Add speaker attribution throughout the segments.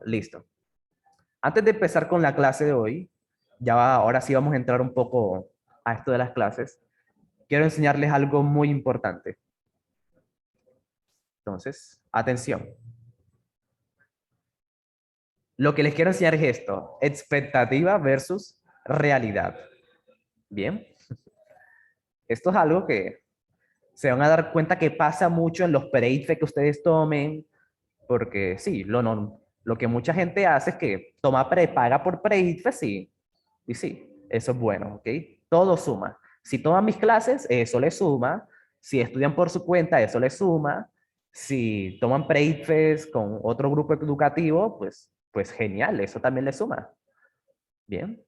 Speaker 1: Listo. Antes de empezar con la clase de hoy, ahora sí vamos a entrar un poco a esto de las clases. Quiero enseñarles algo muy importante. Entonces, atención. Lo que les quiero enseñar es esto, expectativa versus realidad. Bien, esto es algo que se van a dar cuenta que pasa mucho en los pre-IFE que ustedes tomen, porque sí, lo que mucha gente hace es que toma prepaga por pre-IFE, sí, y sí, eso es bueno, ¿ok? Todo suma. Si toman mis clases, eso les suma. Si estudian por su cuenta, eso les suma. Si toman pre-IFES con otro grupo educativo, pues genial, eso también les suma. Bien.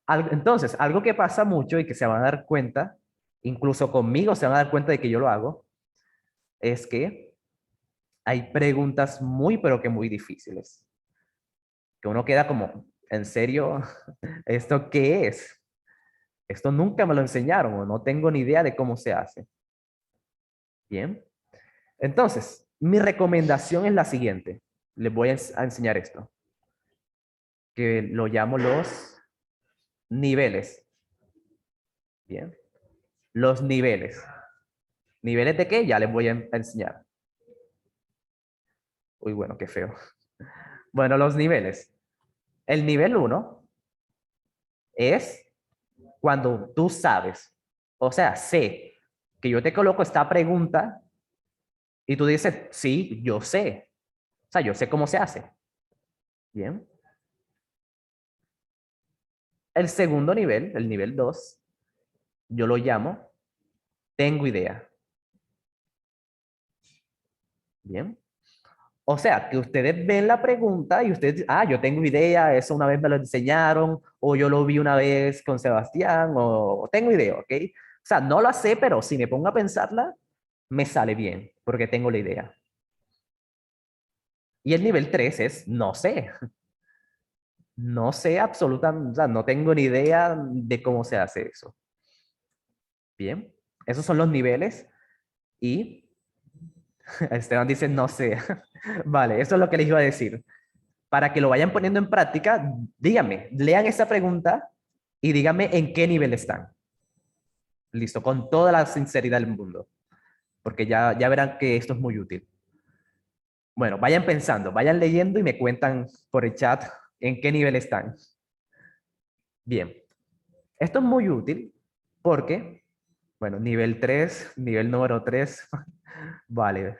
Speaker 1: Entonces, algo que pasa mucho y que se van a dar cuenta, incluso conmigo se van a dar cuenta de que yo lo hago, es que hay preguntas muy, pero que muy difíciles. Que uno queda como, ¿en serio? ¿Esto qué es? Esto nunca me lo enseñaron o no tengo ni idea de cómo se hace. Bien. Entonces, mi recomendación es la siguiente. Les voy a enseñar esto, que lo llamo los niveles. Bien. Los niveles. ¿Niveles de qué? Ya les voy a enseñar. Uy, bueno, qué feo. Bueno, los niveles. El nivel uno es cuando tú sabes, o sea, sé que yo te coloco esta pregunta y tú dices, sí, yo sé. O sea, yo sé cómo se hace. Bien. El segundo nivel, el nivel 2, yo lo llamo tengo idea. Bien. O sea, que ustedes ven la pregunta y ustedes, yo tengo idea, eso una vez me lo enseñaron, o yo lo vi una vez con Sebastián, o tengo idea, ¿ok? O sea, no la sé, pero si me pongo a pensarla, me sale bien, porque tengo la idea. Y el nivel 3 es no sé. No sé absolutamente, o sea, no tengo ni idea de cómo se hace eso. Bien, esos son los niveles y Esteban dice no sé. Vale, eso es lo que les iba a decir. Para que lo vayan poniendo en práctica, díganme, lean esa pregunta y díganme en qué nivel están. Listo, con toda la sinceridad del mundo, porque ya verán que esto es muy útil. Bueno, vayan pensando, vayan leyendo y me cuentan por el chat en qué nivel están. Bien, esto es muy útil porque, bueno, nivel 3, nivel número 3, vale.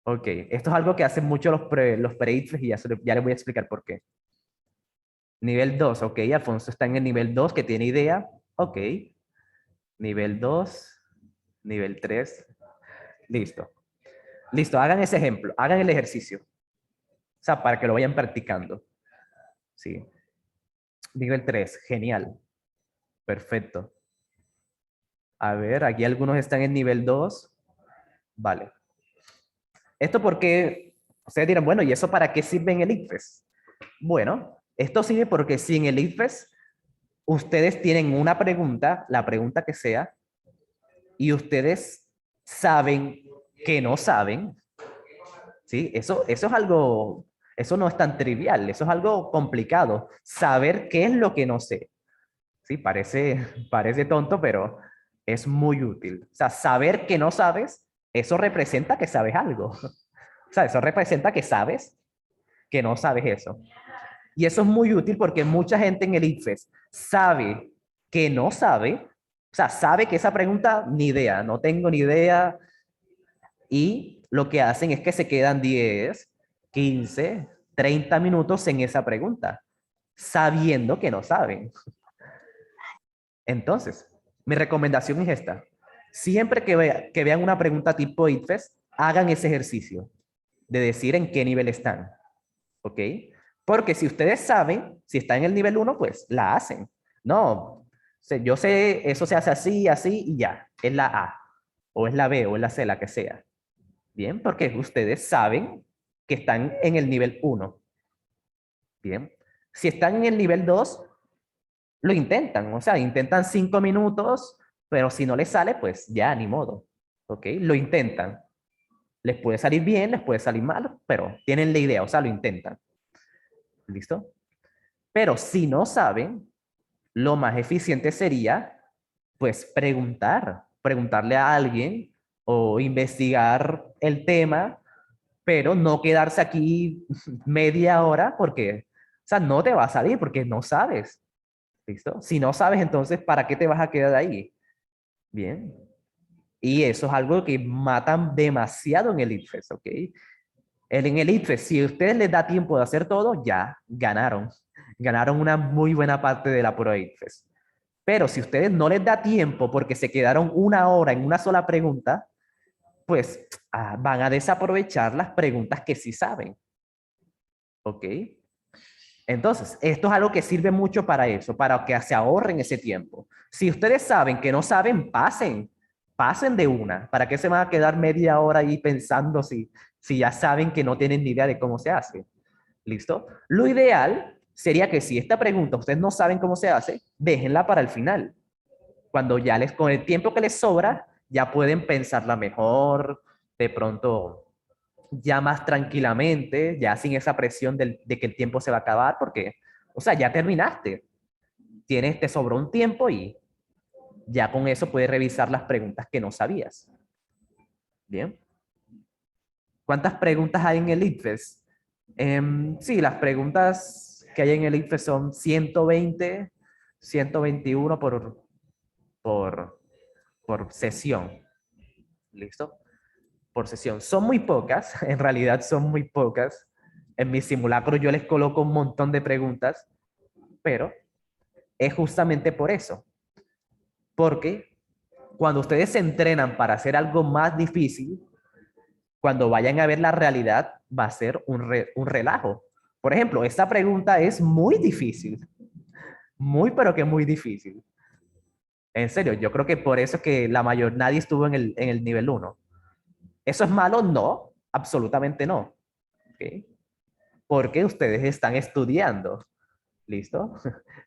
Speaker 1: Ok, esto es algo que hacen mucho los pre-IFES y ya les voy a explicar por qué. Nivel 2, ok, Alfonso está en el nivel 2 que tiene idea. Ok, nivel 2, nivel 3, listo. Listo, hagan ese ejemplo, hagan el ejercicio. O sea, para que lo vayan practicando. Sí. Nivel 3, genial, perfecto. A ver, aquí algunos están en nivel 2. Vale. Esto porque ustedes dirán, bueno, ¿y eso para qué sirve en el ICFES? Bueno, esto sirve porque si en el ICFES ustedes tienen una pregunta, la pregunta que sea, y ustedes saben que no saben, ¿sí? Eso es algo, eso no es tan trivial, eso es algo complicado. Saber qué es lo que no sé, ¿sí? Parece tonto, pero es muy útil. O sea, saber que no sabes, eso representa que sabes algo. O sea, eso representa que sabes que no sabes eso. Y eso es muy útil porque mucha gente en el ICFES sabe que no sabe, o sea, sabe que esa pregunta, ni idea, no tengo ni idea, y lo que hacen es que se quedan 10, 15, 30 minutos en esa pregunta, sabiendo que no saben. Entonces, mi recomendación es esta. Siempre que vean una pregunta tipo ICFES, hagan ese ejercicio de decir en qué nivel están. ¿Ok? Porque si ustedes saben, si está en el nivel uno, pues la hacen. No, yo sé, eso se hace así, así y ya. Es la A, o es la B, o es la C, la que sea. Bien, porque ustedes saben que están en el nivel uno. Bien. Si están en el nivel 2, lo intentan. O sea, intentan 5 minutos, pero si no les sale, pues ya, ni modo. ¿Ok? Lo intentan. Les puede salir bien, les puede salir mal, pero tienen la idea, o sea, lo intentan. ¿Listo? Pero si no saben, lo más eficiente sería, pues, preguntarle a alguien o investigar el tema, pero no quedarse aquí media hora porque, o sea, no te va a salir porque no sabes. ¿Listo? Si no sabes, entonces, ¿para qué te vas a quedar ahí? Bien. Y eso es algo que matan demasiado en el ITFES, ¿ok? En el ITFES, si a ustedes les da tiempo de hacer todo, ya ganaron. Ganaron una muy buena parte de la prueba ITFES. Pero si a ustedes no les da tiempo porque se quedaron una hora en una sola pregunta, pues van a desaprovechar las preguntas que sí saben. ¿Ok? Entonces, esto es algo que sirve mucho para eso, para que se ahorren ese tiempo. Si ustedes saben que no saben, pasen de una. ¿Para qué se van a quedar media hora ahí pensando si ya saben que no tienen ni idea de cómo se hace? ¿Listo? Lo ideal sería que si esta pregunta ustedes no saben cómo se hace, déjenla para el final. Cuando ya con el tiempo que les sobra, ya pueden pensarla mejor, de pronto ya más tranquilamente, ya sin esa presión de que el tiempo se va a acabar, porque, o sea, ya terminaste. Te sobró un tiempo y ya con eso puedes revisar las preguntas que no sabías. Bien. ¿Cuántas preguntas hay en el ITFES? Sí, las preguntas que hay en el ITFES son 120, 121 por, por sesión. ¿Listo? Por sesión. Son muy pocas, en realidad son muy pocas. En mi simulacro yo les coloco un montón de preguntas, pero es justamente por eso. Porque cuando ustedes se entrenan para hacer algo más difícil, cuando vayan a ver la realidad, va a ser un relajo. Por ejemplo, esta pregunta es muy difícil, muy, pero que muy difícil. En serio, yo creo que por eso es que nadie estuvo en el nivel uno. ¿Eso es malo? No, absolutamente no. ¿Ok? Porque ustedes están estudiando. ¿Listo?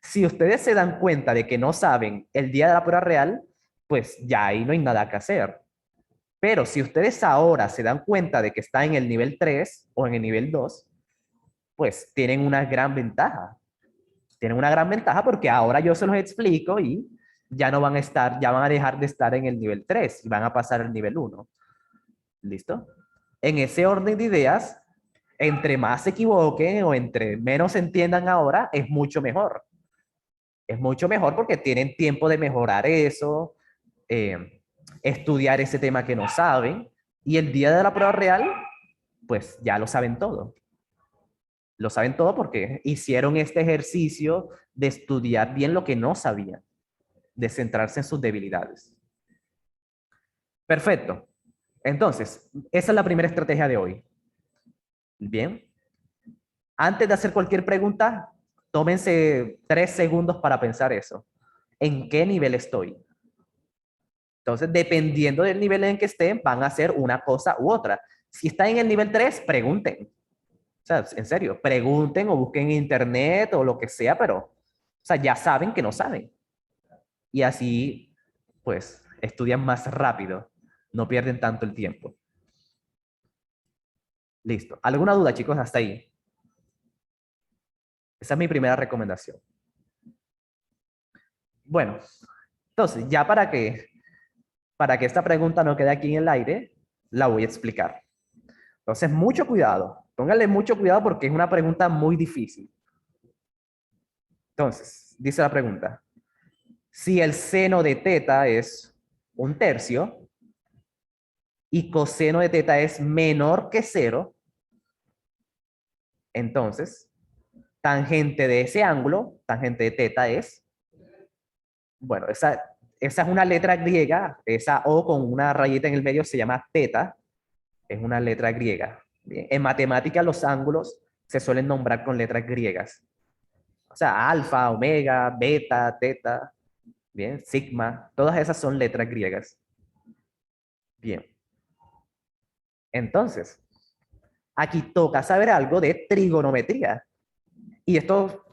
Speaker 1: Si ustedes se dan cuenta de que no saben el día de la prueba real, pues ya ahí no hay nada que hacer. Pero si ustedes ahora se dan cuenta de que está en el nivel 3 o en el nivel 2, pues tienen una gran ventaja. Tienen una gran ventaja porque ahora yo se los explico y ya no van a estar, ya van a dejar de estar en el nivel 3 y van a pasar al nivel 1. ¿Listo? En ese orden de ideas, entre más se equivoquen o entre menos entiendan ahora, es mucho mejor. Es mucho mejor porque tienen tiempo de mejorar eso, estudiar ese tema que no saben, y el día de la prueba real, pues ya lo saben todo. Lo saben todo porque hicieron este ejercicio de estudiar bien lo que no sabían, de centrarse en sus debilidades. Perfecto. Entonces, esa es la primera estrategia de hoy. Bien. Antes de hacer cualquier pregunta, tómense 3 segundos para pensar eso. ¿En qué nivel estoy? Entonces, dependiendo del nivel en que estén, van a hacer una cosa u otra. Si están en el nivel 3, pregunten. O sea, en serio, pregunten o busquen en internet o lo que sea, pero, o sea, ya saben que no saben. Y así, pues, estudian más rápido. No pierden tanto el tiempo. Listo. ¿Alguna duda, chicos, hasta ahí? Esa es mi primera recomendación. Bueno, entonces, ya para que esta pregunta no quede aquí en el aire, la voy a explicar. Entonces, mucho cuidado. Pónganle mucho cuidado porque es una pregunta muy difícil. Entonces, dice la pregunta, si el seno de teta es 1/3 y coseno de teta es menor que 0, entonces, tangente de ese ángulo, tangente de teta es, bueno, esa es una letra griega, esa O con una rayita en el medio se llama teta, es una letra griega. Bien. En matemática los ángulos se suelen nombrar con letras griegas. O sea, alfa, omega, beta, teta, bien, sigma, todas esas son letras griegas. Bien. Entonces, aquí toca saber algo de trigonometría. Y esto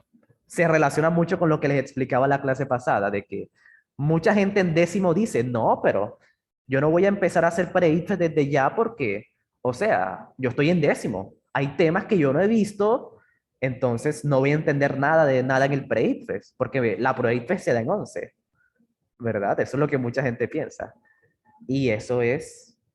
Speaker 1: se relaciona mucho con lo que les explicaba la clase pasada, de que mucha gente en décimo dice, no, pero yo no voy a empezar a hacer pre desde ya porque O sea, yo estoy en décimo. Hay temas que yo no he visto, entonces no voy a entender nada de nada en el pre-ICFES, porque ve, la pre-ICFES se da en 11, ¿verdad? Eso es lo que mucha gente piensa. Y eso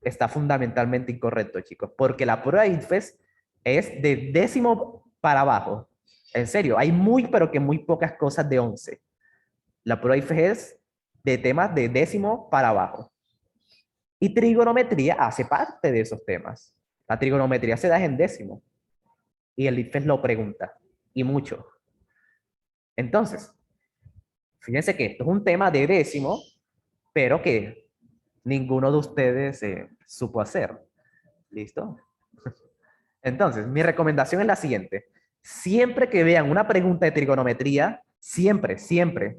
Speaker 1: está fundamentalmente incorrecto, chicos, porque la prueba ICFES es de décimo para abajo. En serio, hay muy, pero que muy pocas cosas de 11. La prueba ICFES es de temas de décimo para abajo. Y trigonometría hace parte de esos temas. La trigonometría se da en décimo. Y el ICFES lo pregunta. Y mucho. Entonces, fíjense que esto es un tema de décimo, pero que ninguno de ustedes supo hacer. ¿Listo? Entonces, mi recomendación es la siguiente. Siempre que vean una pregunta de trigonometría, siempre, siempre,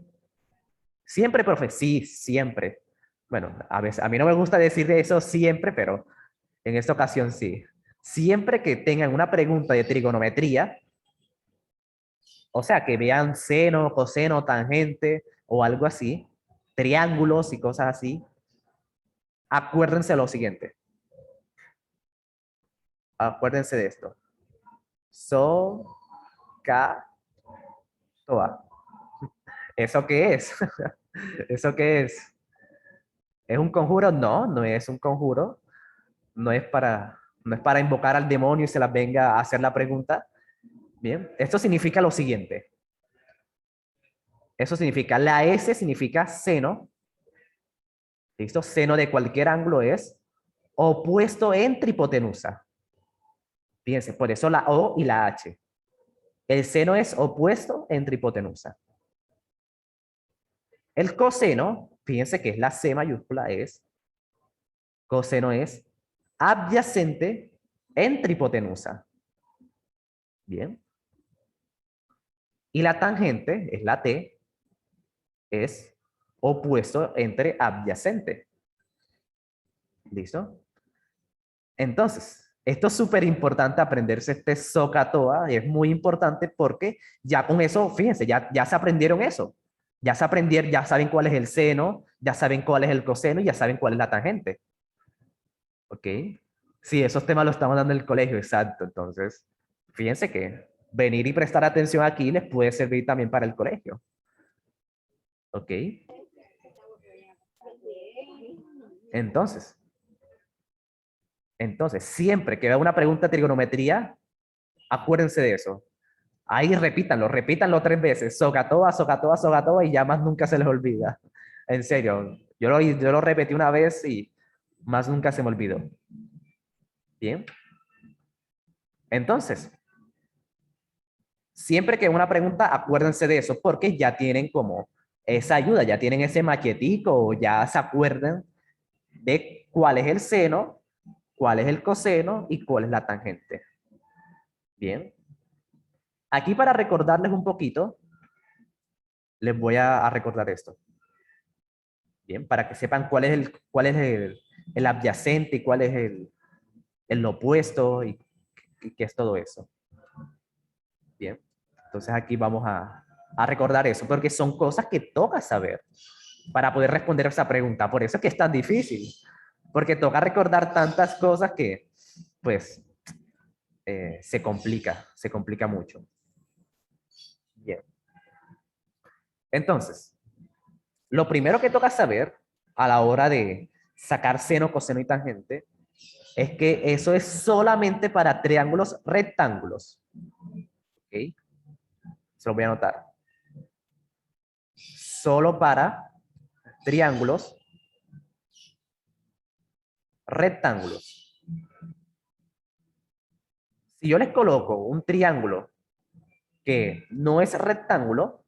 Speaker 1: siempre, profe, sí, siempre. Bueno, a veces, a mí no me gusta decir eso siempre, pero en esta ocasión sí. Siempre que tengan una pregunta de trigonometría, o sea, que vean seno, coseno, tangente o algo así, triángulos y cosas así, acuérdense lo siguiente. Acuérdense de esto. So, ca, toa. ¿Eso qué es? ¿Eso qué es? ¿Es un conjuro? No, no es un conjuro. No es para invocar al demonio y se las venga a hacer la pregunta. Bien, esto significa lo siguiente. Eso significa, la S significa seno. ¿Listo? Seno de cualquier ángulo es opuesto entre hipotenusa. Fíjense, por eso la O y la H. El seno es opuesto entre hipotenusa. El coseno, fíjense que es la C mayúscula, coseno es adyacente entre hipotenusa. Bien. Y la tangente, es la T, es opuesto entre adyacente. ¿Listo? Entonces, esto es súper importante aprenderse este SOHCAHTOA, y es muy importante porque ya con eso, fíjense, ya se aprendieron eso. Ya se aprendieron, ya saben cuál es el seno, ya saben cuál es el coseno y ya saben cuál es la tangente. ¿Ok? Sí, esos temas los estamos dando en el colegio, exacto. Entonces, fíjense que venir y prestar atención aquí les puede servir también para el colegio. ¿Ok? Entonces, siempre que vea una pregunta de trigonometría, acuérdense de eso. Ahí repítanlo 3 veces. Socatoa, socatoa, socatoa y ya más nunca se les olvida. En serio, yo lo repetí una vez y más nunca se me olvidó. Bien. Entonces, siempre que una pregunta, acuérdense de eso porque ya tienen como esa ayuda, ya tienen ese machetico o ya se acuerdan de cuál es el seno, cuál es el coseno y cuál es la tangente. Bien. Aquí para recordarles un poquito, les voy a recordar esto. Bien, para que sepan cuál es el adyacente y cuál es el opuesto y qué es todo eso. Bien, entonces aquí vamos a recordar eso, porque son cosas que toca saber para poder responder a esa pregunta. Por eso es que es tan difícil, porque toca recordar tantas cosas que, pues, se complica mucho. Bien. Entonces, lo primero que toca saber a la hora de sacar seno, coseno y tangente es que eso es solamente para triángulos rectángulos. ¿Ok? Se lo voy a anotar. Solo para triángulos rectángulos. Si yo les coloco un triángulo que no es rectángulo,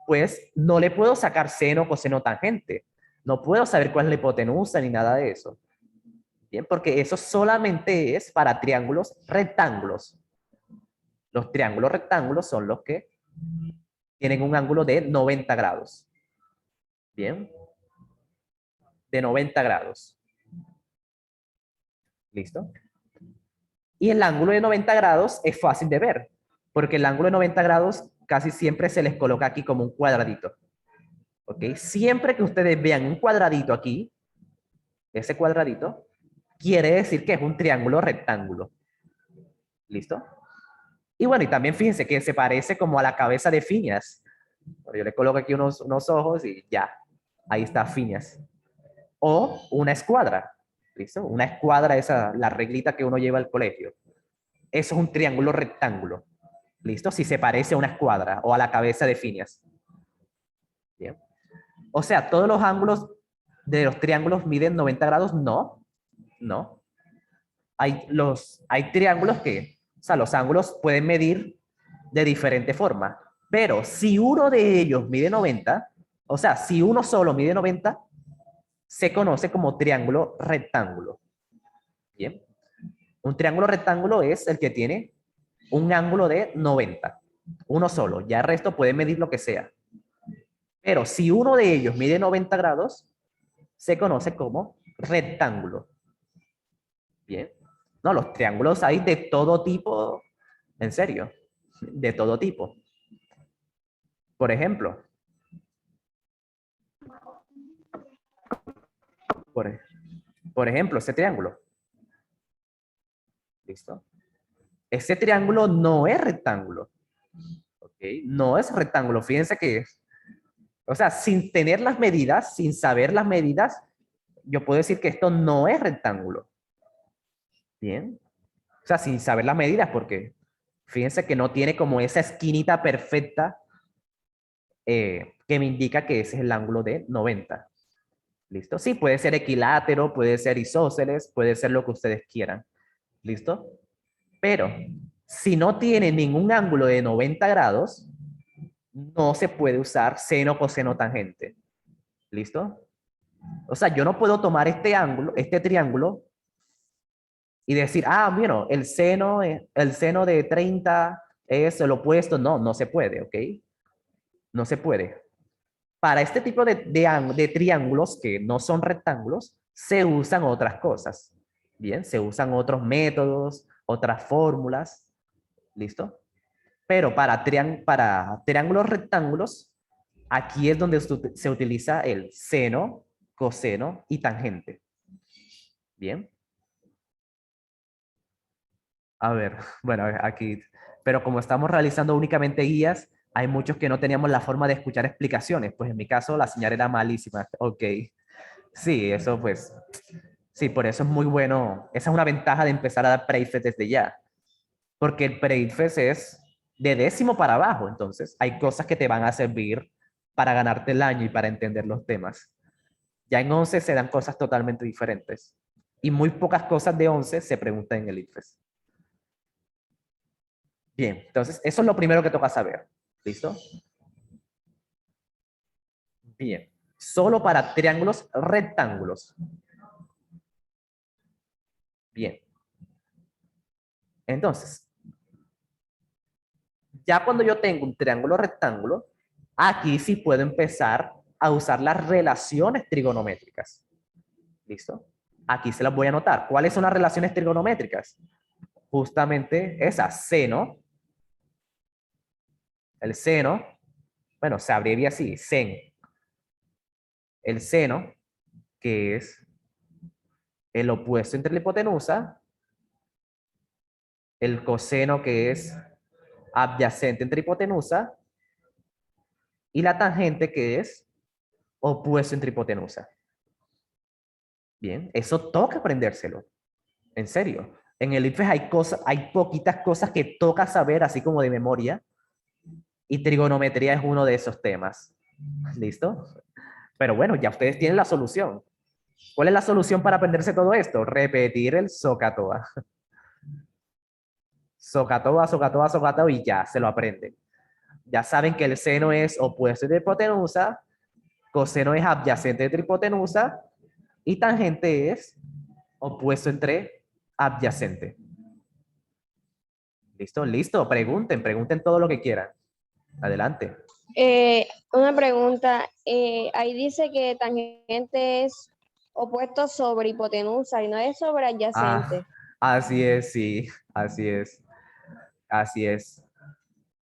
Speaker 1: pues no le puedo sacar seno, coseno, tangente. No puedo saber cuál es la hipotenusa ni nada de eso. Bien, porque eso solamente es para triángulos rectángulos. Los triángulos rectángulos son los que tienen un ángulo de 90 grados. Bien, de 90 grados. ¿Listo? Y el ángulo de 90 grados es fácil de ver, porque el ángulo de 90 grados casi siempre se les coloca aquí como un cuadradito. ¿Ok? Siempre que ustedes vean un cuadradito aquí, ese cuadradito, quiere decir que es un triángulo rectángulo. ¿Listo? Y bueno, y también fíjense que se parece como a la cabeza de Phineas. Bueno, yo le coloco aquí unos ojos y ya, ahí está Phineas. O una escuadra, ¿listo? Una escuadra, esa, la reglita que uno lleva al colegio. Eso es un triángulo rectángulo, ¿listo? Si se parece a una escuadra o a la cabeza de Phineas. Bien. O sea, todos los ángulos de los triángulos miden 90 grados, no, no. Hay triángulos que, o sea, los ángulos pueden medir de diferente forma, pero si uno de ellos mide 90, o sea, si uno solo mide 90, se conoce como triángulo rectángulo. Bien. Un triángulo rectángulo es el que tiene un ángulo de 90. Uno solo. Ya el resto puede medir lo que sea. Pero si uno de ellos mide 90 grados, se conoce como rectángulo. Bien. No, los triángulos hay de todo tipo. En serio. De todo tipo. Por ejemplo. Por, por ejemplo, ese triángulo. ¿Listo? Ese triángulo no es rectángulo. ¿Ok? No es rectángulo. Fíjense que, o sea, sin tener las medidas, sin saber las medidas, yo puedo decir que esto no es rectángulo. Bien. O sea, sin saber las medidas, porque fíjense que no tiene como esa esquinita perfecta que me indica que ese es el ángulo de 90. ¿Listo? Sí, puede ser equilátero, puede ser isósceles, puede ser lo que ustedes quieran. ¿Listo? Pero si no tiene ningún ángulo de 90 grados, no se puede usar seno, coseno, tangente. ¿Listo? O sea, yo no puedo tomar este ángulo, este triángulo, y decir, ah, bueno, el seno de 30 es el opuesto. No, no se puede, ¿ok? No se puede. Para este tipo de triángulos que no son rectángulos, se usan otras cosas. Bien, se usan otros métodos, otras fórmulas. ¿Listo? Pero para triángulos rectángulos, aquí es donde se utiliza el seno, coseno y tangente. Bien. A ver, bueno, aquí, pero como estamos realizando únicamente guías, hay muchos que no teníamos la forma de escuchar explicaciones. Pues en mi caso la señal era malísima. Ok. Sí, eso pues, sí, por eso es muy bueno. Esa es una ventaja de empezar a dar pre desde ya. Porque el pre es de décimo para abajo. Entonces, hay cosas que te van a servir para ganarte el año y para entender los temas. Ya en 11 se dan cosas totalmente diferentes. Y muy pocas cosas de 11 se preguntan en el IFES. Bien, entonces eso es lo primero que toca saber. ¿Listo? Bien. Solo para triángulos rectángulos. Bien. Entonces, ya cuando yo tengo un triángulo rectángulo, aquí sí puedo empezar a usar las relaciones trigonométricas. ¿Listo? Aquí se las voy a anotar. ¿Cuáles son las relaciones trigonométricas? Justamente esas, seno, el seno, bueno, se abrevia así, sen, el seno, que es el opuesto entre la hipotenusa, el coseno, que es adyacente entre hipotenusa, y la tangente, que es opuesto entre hipotenusa. Bien, eso toca aprendérselo, en serio. En el IFES hay poquitas cosas que toca saber así como de memoria, y trigonometría es uno de esos temas. ¿Listo? Pero bueno, ya ustedes tienen la solución. ¿Cuál es la solución para aprenderse todo esto? Repetir el SOHCAHTOA. SOHCAHTOA, SOHCAHTOA, SOHCAHTOA y ya, se lo aprenden. Ya saben que el seno es opuesto de hipotenusa, coseno es adyacente de hipotenusa y tangente es opuesto entre adyacente. ¿Listo? Listo. Pregunten todo lo que quieran. Adelante.
Speaker 2: Una pregunta, ahí dice que tangente es opuesto sobre hipotenusa y no es sobre
Speaker 1: Ah,
Speaker 2: adyacente.
Speaker 1: así es, sí. Así es. Así es.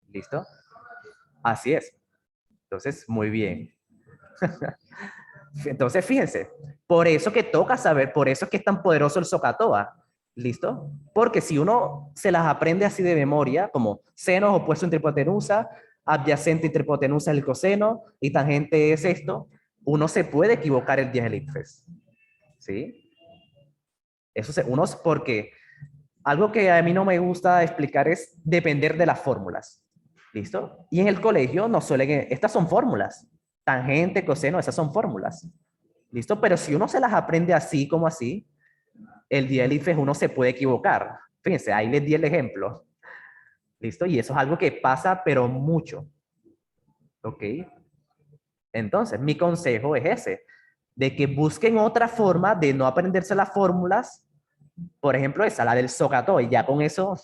Speaker 1: ¿Listo? Así es. Entonces, muy bien. Entonces, fíjense, por eso que toca saber, por eso es que es tan poderoso el SOHCAHTOA. ¿Listo? Porque si uno se las aprende así de memoria, como seno opuesto entre hipotenusa, adyacente entre hipotenusa el coseno y tangente es esto, uno se puede equivocar el día del ICFES. ¿Sí? Eso se, uno, porque algo que a mí no me gusta explicar es depender de las fórmulas. ¿Listo? Y en el colegio nos suelen, estas son fórmulas. Tangente, coseno, esas son fórmulas. ¿Listo? Pero si uno se las aprende así como así, el día del IFES uno se puede equivocar. Fíjense, ahí les di el ejemplo. ¿Listo? Y eso es algo que pasa, pero mucho. ¿Ok? Entonces, mi consejo es ese, de que busquen otra forma de no aprenderse las fórmulas, por ejemplo, esa, la del SOHCAHTOA, y ya con eso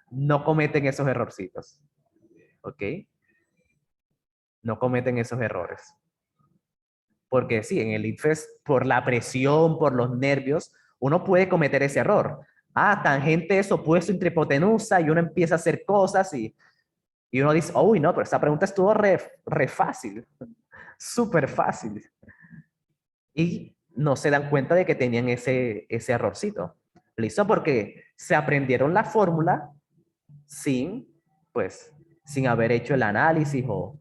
Speaker 1: no cometen esos errorcitos. ¿Ok? No cometen esos errores. Porque sí, en el ICFES, por la presión, por los nervios, uno puede cometer ese error. Ah, tangente es opuesto entre hipotenusa y uno empieza a hacer cosas y uno dice, uy, no, pero esta pregunta estuvo re fácil, súper fácil. Y no se dan cuenta de que tenían ese errorcito. ¿Listo? Porque se aprendieron la fórmula sin, pues, sin haber hecho el análisis o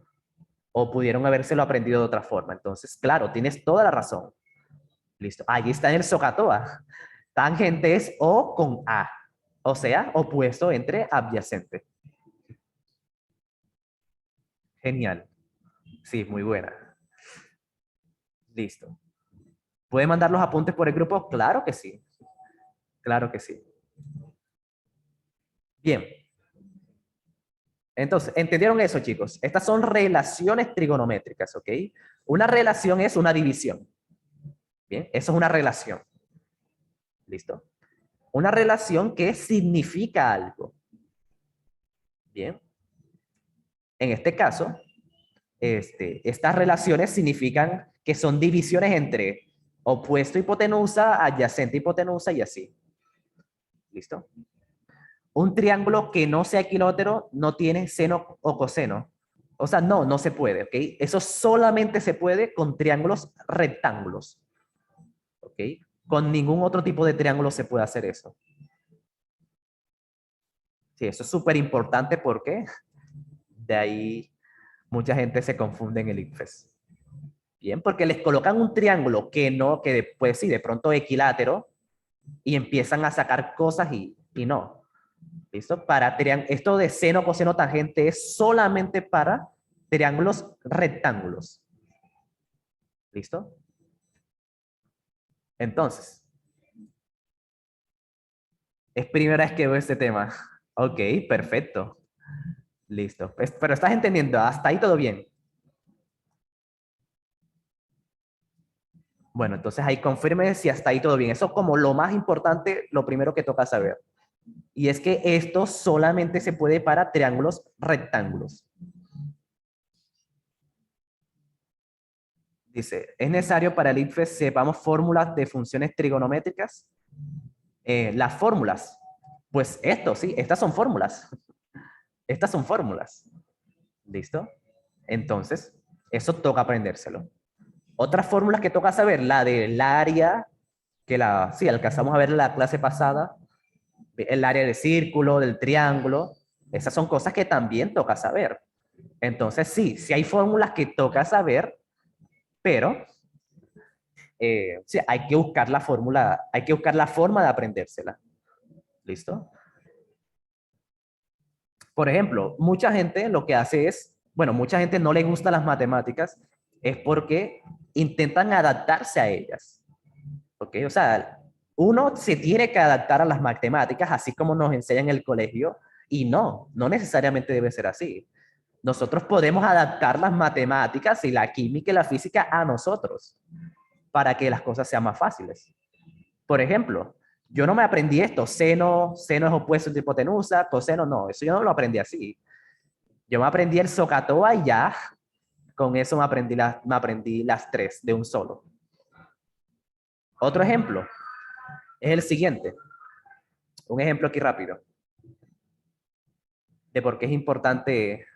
Speaker 1: pudieron habérselo aprendido de otra forma. Entonces, claro, tienes toda la razón. Listo. Allí está en el SOHCAHTOA. Tangente es O con A. O sea, opuesto entre adyacente. Genial. Sí, muy buena. Listo. ¿Puede mandar los apuntes por el grupo? Claro que sí. Claro que sí. Bien. Entonces, ¿entendieron eso, chicos? Estas son relaciones trigonométricas, ¿ok? Una relación es una división. Bien, eso es una relación. ¿Listo? Una relación que significa algo. Bien. En este caso, estas relaciones significan que son divisiones entre opuesto hipotenusa, adyacente hipotenusa y así. ¿Listo? Un triángulo que no sea equilátero no tiene seno o coseno. O sea, no se puede, ¿ok? Eso solamente se puede con triángulos rectángulos, ¿ok? Con ningún otro tipo de triángulo se puede hacer eso. Sí, eso es súper importante porque de ahí mucha gente se confunde en el ICFES. Bien, porque les colocan un triángulo que no, que después sí, de pronto equilátero, y empiezan a sacar cosas y no. ¿Listo? Para esto de seno, coseno, tangente es solamente para triángulos rectángulos. ¿Listo? Entonces, es primera vez que veo este tema. Ok, perfecto. Listo. Pero estás entendiendo, hasta ahí todo bien. Bueno, entonces ahí confirme si hasta ahí todo bien. Eso como lo más importante, lo primero que toca saber. Y es que esto solamente se puede para triángulos rectángulos. Dice, ¿es necesario para el ICFES sepamos fórmulas de funciones trigonométricas? Las fórmulas. Pues esto, sí, estas son fórmulas. Estas son fórmulas. ¿Listo? Entonces, eso toca aprendérselo. Otras fórmulas que toca saber, la del área, sí, alcanzamos a ver en la clase pasada, el área del círculo, del triángulo, esas son cosas que también toca saber. Entonces, sí hay fórmulas que toca saber, pero sí, hay que buscar la fórmula, hay que buscar la forma de aprendérsela. ¿Listo? Por ejemplo, mucha gente lo que hace es, bueno, mucha gente no le gusta las matemáticas, es porque intentan adaptarse a ellas. ¿Ok? O sea, uno se tiene que adaptar a las matemáticas así como nos enseñan en el colegio y no necesariamente debe ser así. Nosotros podemos adaptar las matemáticas y la química y la física a nosotros para que las cosas sean más fáciles. Por ejemplo, yo no me aprendí esto, seno es opuesto a hipotenusa, coseno no, eso yo no lo aprendí así. Yo me aprendí el SOHCAHTOA y ya con eso me aprendí las tres de un solo. Otro ejemplo es el siguiente. Un ejemplo aquí rápido de por qué es importante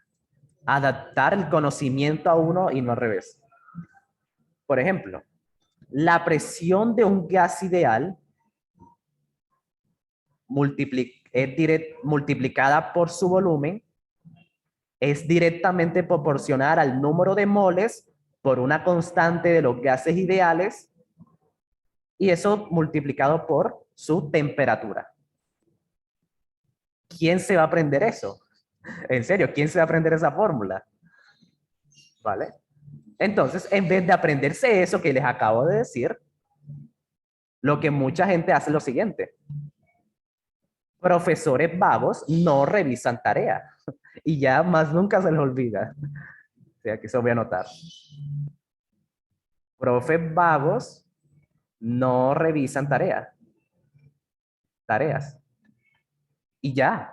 Speaker 1: adaptar el conocimiento a uno y no al revés. Por ejemplo, la presión de un gas ideal multiplicada por su volumen es directamente proporcional al número de moles por una constante de los gases ideales y eso multiplicado por su temperatura. ¿Quién se va a aprender eso? En serio, ¿quién se va a aprender esa fórmula? ¿Vale? Entonces, en vez de aprenderse eso que les acabo de decir, lo que mucha gente hace es lo siguiente. Profesores vagos no revisan tarea y ya más nunca se les olvida. O sea, que eso voy a anotar. Profes vagos no revisan tareas. Y ya,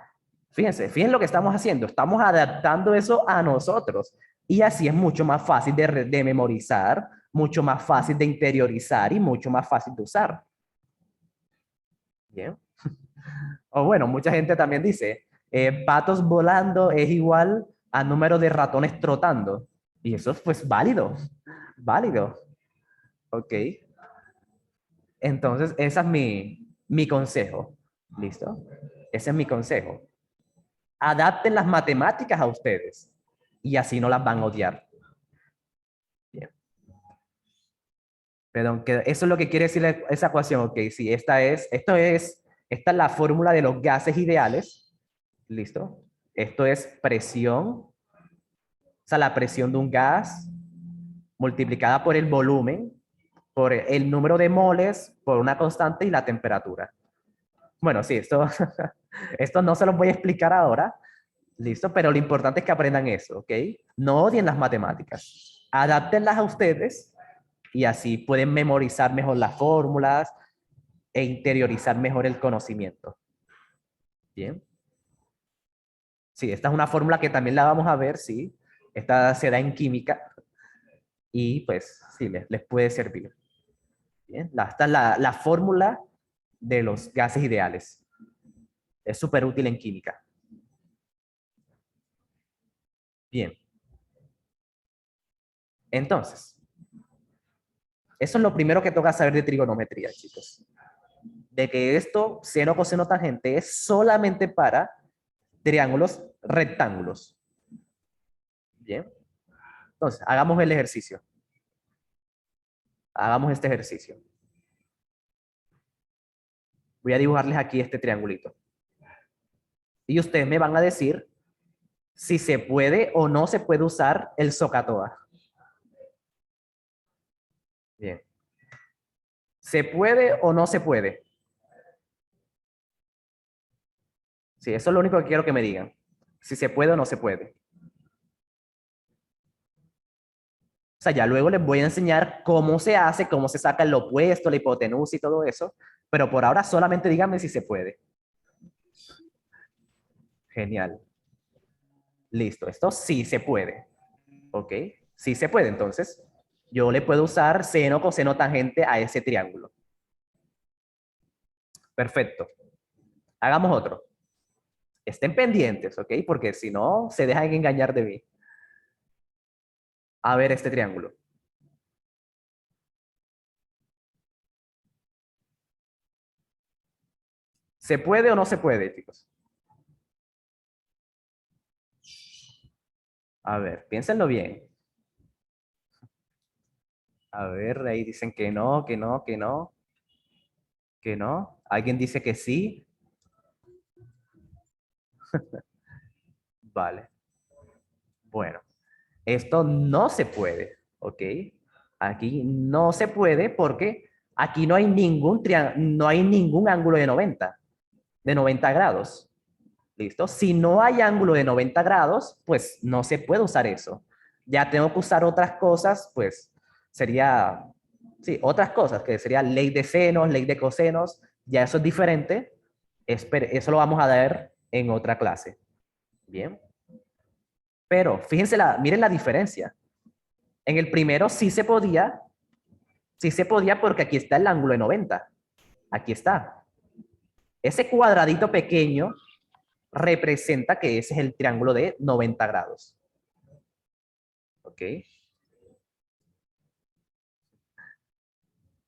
Speaker 1: fíjense lo que estamos haciendo. Estamos adaptando eso a nosotros. Y así es mucho más fácil de memorizar, mucho más fácil de interiorizar y mucho más fácil de usar. Bien. O bueno, mucha gente también dice, patos volando es igual a número de ratones trotando. Y eso es pues válido, válido. Ok. Entonces, ese es mi consejo. ¿Listo? Ese es mi consejo. Adapten las matemáticas a ustedes y así no las van a odiar. Bien. Perdón, que eso es lo que quiere decir esa ecuación. Ok, sí, esta es la fórmula de los gases ideales. ¿Listo? Esto es presión, o sea, la presión de un gas multiplicada por el volumen, por el número de moles, por una constante y la temperatura. Bueno, sí, esto no se los voy a explicar ahora, ¿listo? Pero lo importante es que aprendan eso, ¿ok? No odien las matemáticas. Adáptenlas a ustedes y así pueden memorizar mejor las fórmulas e interiorizar mejor el conocimiento. Bien. Sí, esta es una fórmula que también la vamos a ver, sí. Esta se da en química y pues sí, les puede servir. Bien. Esta es la fórmula de los gases ideales. Es súper útil en química. Bien. Entonces, eso es lo primero que toca saber de trigonometría, chicos. De que esto, seno, coseno, tangente, es solamente para triángulos rectángulos. Bien. Entonces, hagamos el ejercicio. Hagamos este ejercicio. Voy a dibujarles aquí este triangulito. Y ustedes me van a decir si se puede o no se puede usar el SOHCAHTOA. Bien. ¿Se puede o no se puede? Sí, eso es lo único que quiero que me digan. Si se puede o no se puede. O sea, ya luego les voy a enseñar cómo se hace, cómo se saca el opuesto, la hipotenusa y todo eso. Pero por ahora solamente díganme si se puede. Genial. Listo, esto sí se puede. ¿Ok? Sí se puede, entonces. Yo le puedo usar seno, coseno, tangente a ese triángulo. Perfecto. Hagamos otro. Estén pendientes, ¿ok? Porque si no, se dejan engañar de mí. A ver este triángulo. ¿Se puede o no se puede, chicos? A ver, piénsenlo bien. A ver, ahí dicen que no, que no, que no, que no. Alguien dice que sí. Vale. Bueno, esto no se puede, ¿ok? Aquí no se puede porque aquí no hay no hay ningún ángulo de 90 grados. ¿Listo? Si no hay ángulo de 90 grados, pues no se puede usar eso. Ya tengo que usar otras cosas, pues sería, sí, otras cosas, que sería ley de senos, ley de cosenos, ya eso es diferente. Eso lo vamos a ver en otra clase. Bien. Pero fíjense, miren la diferencia. En el primero sí se podía porque aquí está el ángulo de 90. Aquí está. Ese cuadradito pequeño representa que ese es el triángulo de 90 grados. ¿Ok?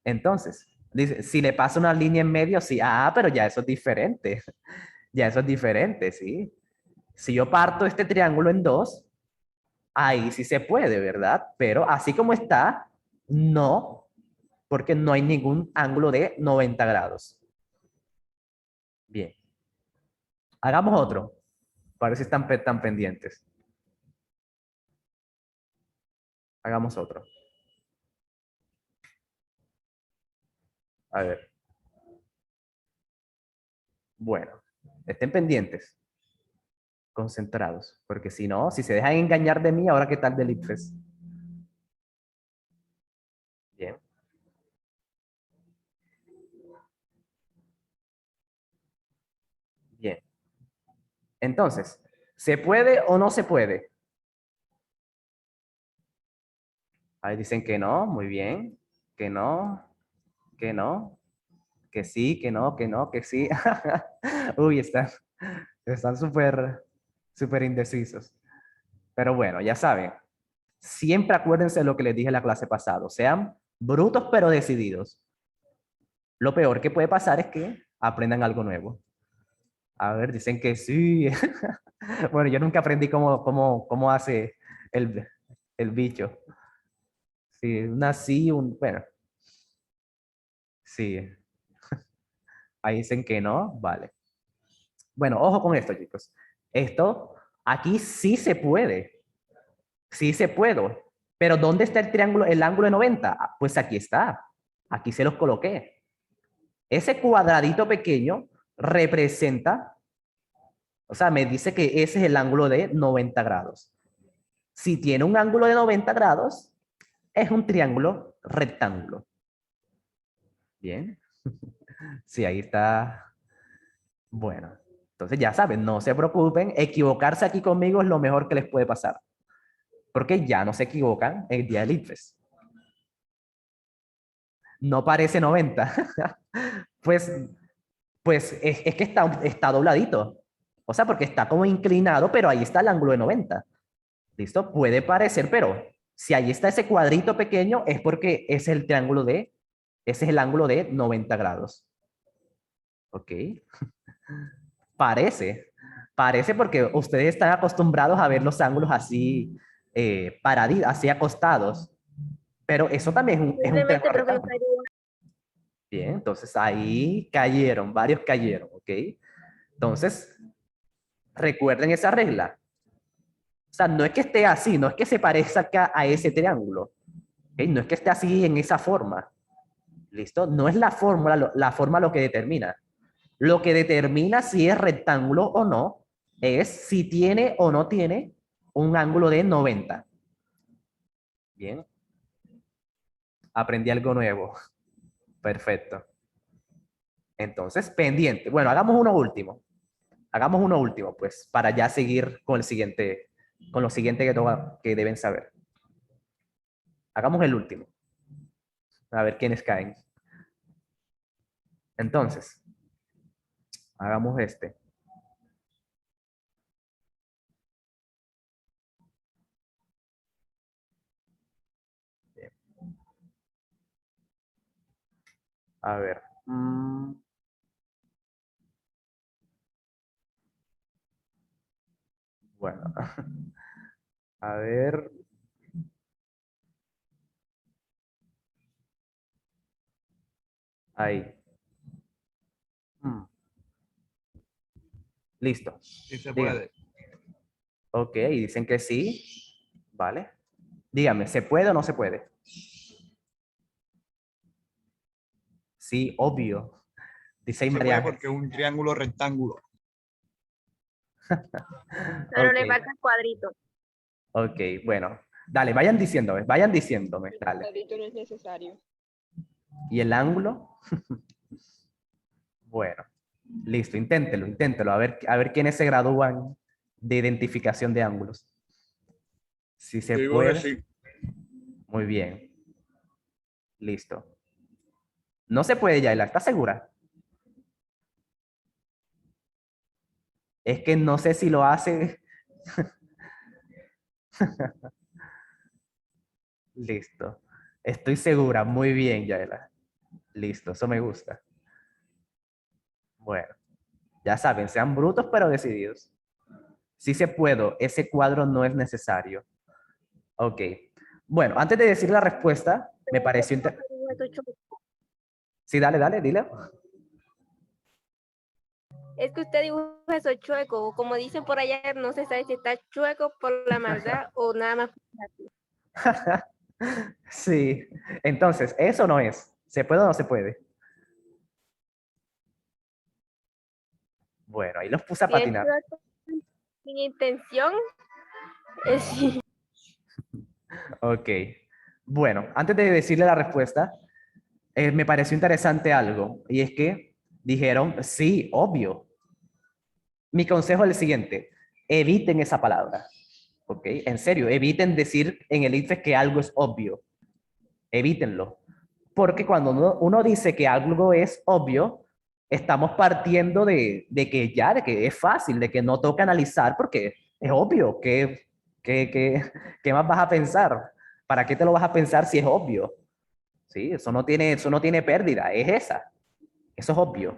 Speaker 1: Entonces, dice, si le pasa una línea en medio, sí. Ah, pero ya eso es diferente. Ya eso es diferente, sí. Si yo parto este triángulo en dos, ahí sí se puede, ¿verdad? Pero así como está, no, porque no hay ningún ángulo de 90 grados. Bien. Hagamos otro, para ver si están pendientes. Hagamos otro. A ver. Bueno, estén pendientes, concentrados, porque si no, si se dejan engañar de mí, ahora qué tal del IPFES. Bien, bien. Entonces, ¿se puede o no se puede? Ahí dicen que no, muy bien. Que no, que no, que sí, que no, que no, que sí. Uy, están súper indecisos. Pero bueno, ya saben, siempre acuérdense de lo que les dije en la clase pasada. Sean brutos pero decididos. Lo peor que puede pasar es que aprendan algo nuevo. A ver, dicen que sí. Bueno, yo nunca aprendí cómo hace el, el bicho. Sí, una sí, bueno, sí. Ahí dicen que no, vale. Bueno, ojo con esto, chicos. Esto, aquí sí se puede. Sí se puede. Pero ¿dónde está el triángulo, el ángulo de 90? Ah, pues aquí está. Aquí se los coloqué. Ese cuadradito pequeño representa, o sea, me dice que ese es el ángulo de 90 grados. Si tiene un ángulo de 90 grados, es un triángulo rectángulo. Bien. Sí, ahí está. Bueno, entonces ya saben, no se preocupen. Equivocarse aquí conmigo es lo mejor que les puede pasar. Porque ya no se equivocan el día del ITFES. No parece 90. Pues, pues es que está dobladito. O sea, porque está como inclinado, pero ahí está el ángulo de 90. ¿Listo? Puede parecer, pero si ahí está ese cuadrito pequeño, es porque ese es el ángulo de 90 grados. ¿Ok? Parece, parece porque ustedes están acostumbrados a ver los ángulos así, así acostados, pero eso también es un
Speaker 2: Simplemente,
Speaker 1: triángulo
Speaker 2: profe,
Speaker 1: rectángulo. Bien, entonces ahí cayeron, varios cayeron, ¿ok? Entonces, recuerden esa regla. O sea, no es que esté así, no es que se parezca a ese triángulo, ¿ok? No es que esté así en esa forma, ¿listo? No es la fórmula, la forma lo que determina. Lo que determina si es rectángulo o no es si tiene o no tiene un ángulo de 90. Bien, aprendí algo nuevo. Perfecto. Entonces, pendiente. Bueno, hagamos uno último. Hagamos uno último, pues, para ya seguir con el siguiente, con lo siguiente que deben saber. Hagamos el último. A ver quiénes caen. Entonces, hagamos este. Bien. A ver. Bueno. A ver. Ahí. Mm, Listo.
Speaker 3: Sí se
Speaker 1: Díganme.
Speaker 3: puede.
Speaker 1: Ok, y dicen que sí. Vale. Dígame, ¿se puede o no se puede? Sí, obvio. Dice ahí
Speaker 3: Se
Speaker 1: María
Speaker 3: puede
Speaker 1: Ángel.
Speaker 3: porque es un triángulo rectángulo.
Speaker 2: pero
Speaker 1: Ok,
Speaker 2: le falta el cuadrito.
Speaker 1: ok, bueno. Dale, vayan diciéndome,
Speaker 2: El
Speaker 1: dale.
Speaker 2: cuadrito no es necesario.
Speaker 1: ¿Y el ángulo? Bueno, listo, inténtelo, a ver quiénes se gradúan de identificación de ángulos. Si se
Speaker 3: Yo digo que
Speaker 1: puede,
Speaker 3: sí.
Speaker 1: muy bien, listo. No se puede, Yaila, ¿estás segura? Es que no sé si lo hace. Listo. Estoy segura, muy bien, Yaela. Listo, eso me gusta. Bueno, ya saben, sean brutos pero decididos. Sí se puedo, ese cuadro no es necesario. Ok. Bueno, antes de decir la respuesta, me pareció... Sí, dale, dale, dile.
Speaker 2: Es que usted dibuja eso chueco, como dicen por allá, no se sabe si está chueco por la maldad o nada más.
Speaker 1: Sí. Entonces, eso no es. ¿Se puede o no se puede? Bueno, ahí los puse a
Speaker 2: Si es
Speaker 1: patinar.
Speaker 2: chueco sin intención, es
Speaker 1: Ok. Bueno, antes de decirle la respuesta, me pareció interesante algo, y es que dijeron, sí, obvio. Mi consejo es el siguiente, eviten esa palabra, ¿ok? En serio, eviten decir en el IFES que algo es obvio, evítenlo. Porque cuando uno dice que algo es obvio, estamos partiendo de que ya, de que es fácil, de que no toca analizar porque es obvio. ¿Qué más vas a pensar? ¿Para qué te lo vas a pensar si es obvio? Sí, eso no tiene pérdida, es esa. Eso es obvio.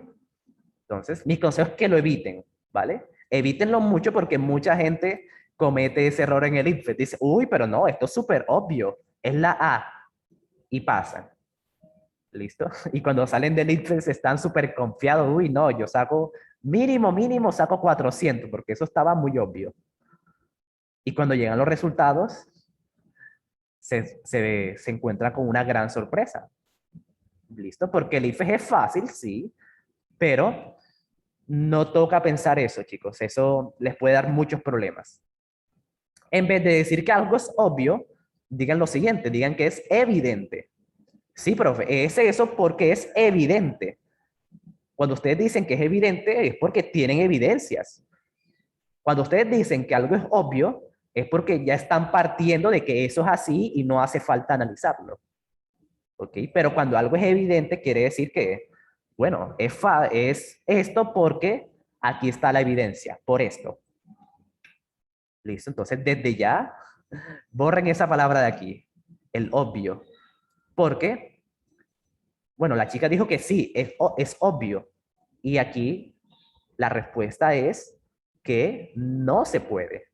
Speaker 1: Entonces, mi consejo es que lo eviten, ¿vale? Evítenlo mucho porque mucha gente comete ese error en el IFES. Dice, uy, pero no, esto es súper obvio, es la A, y pasan. ¿Listo? Y cuando salen del IFES están súper confiados, uy, no, yo saco mínimo saco 400 porque eso estaba muy obvio. Y cuando llegan los resultados, se encuentran con una gran sorpresa. ¿Listo? Porque el IFES es fácil, sí, pero no toca pensar eso, chicos. Eso les puede dar muchos problemas. En vez de decir que algo es obvio, digan lo siguiente, digan que es evidente. Sí, profe, es eso porque es evidente. Cuando ustedes dicen que es evidente es porque tienen evidencias. Cuando ustedes dicen que algo es obvio es porque ya están partiendo de que eso es así y no hace falta analizarlo. ¿Ok? Pero cuando algo es evidente quiere decir que, bueno, es esto porque aquí está la evidencia, por esto. ¿Listo? Entonces, desde ya, borren esa palabra de aquí, el obvio. Porque, bueno, la chica dijo que sí, es obvio. Y aquí la respuesta es que no se puede.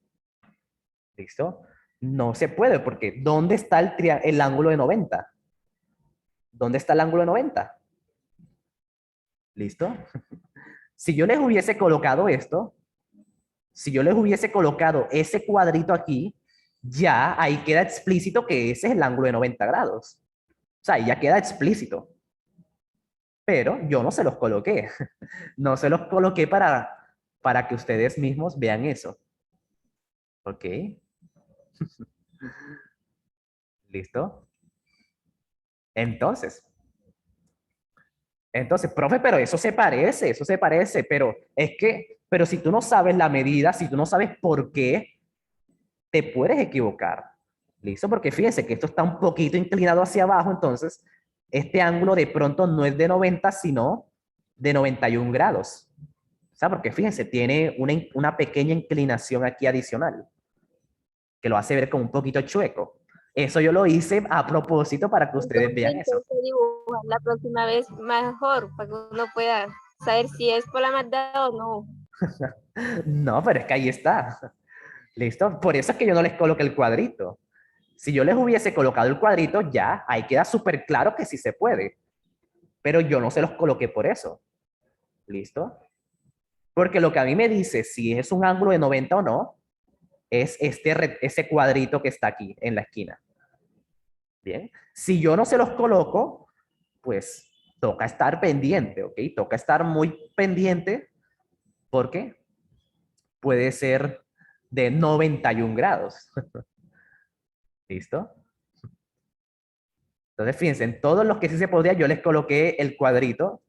Speaker 1: ¿Listo? No se puede porque ¿dónde está el ángulo de 90? ¿Dónde está el ángulo de 90? ¿Listo? Si yo les hubiese colocado esto, si yo les hubiese colocado ese cuadrito aquí, ya ahí queda explícito que ese es el ángulo de 90 grados. O sea, ya queda explícito. Pero yo no se los coloqué. No se los coloqué para que ustedes mismos vean eso. ¿Ok? ¿Listo? Entonces, profe, pero eso se parece, pero es que, pero si tú no sabes la medida, si tú no sabes por qué, te puedes equivocar. ¿Listo? Porque fíjense que esto está un poquito inclinado hacia abajo, entonces este ángulo de pronto no es de 90, sino de 91 grados. O sea, porque fíjense, tiene una pequeña inclinación aquí adicional, que lo hace ver como un poquito chueco. Eso yo lo hice a propósito para que ustedes
Speaker 2: entonces
Speaker 1: vean eso.
Speaker 2: intento dibujar la próxima vez mejor para que uno pueda saber si es por la maldad o no.
Speaker 1: No, pero es que ahí está. ¿Listo? Por eso es que yo no les coloqué el cuadrito. Si yo les hubiese colocado el cuadrito, ya, ahí queda súper claro que sí se puede. Pero yo no se los coloqué por eso. ¿Listo? Porque lo que a mí me dice si es un ángulo de 90 o no, es ese cuadrito que está aquí en la esquina. Bien. Si yo no se los coloco, pues toca estar pendiente, ¿ok? Toca estar muy pendiente porque puede ser de 91 grados. ¿Listo? Entonces, fíjense, en todos los que sí se podía, yo les coloqué el cuadrito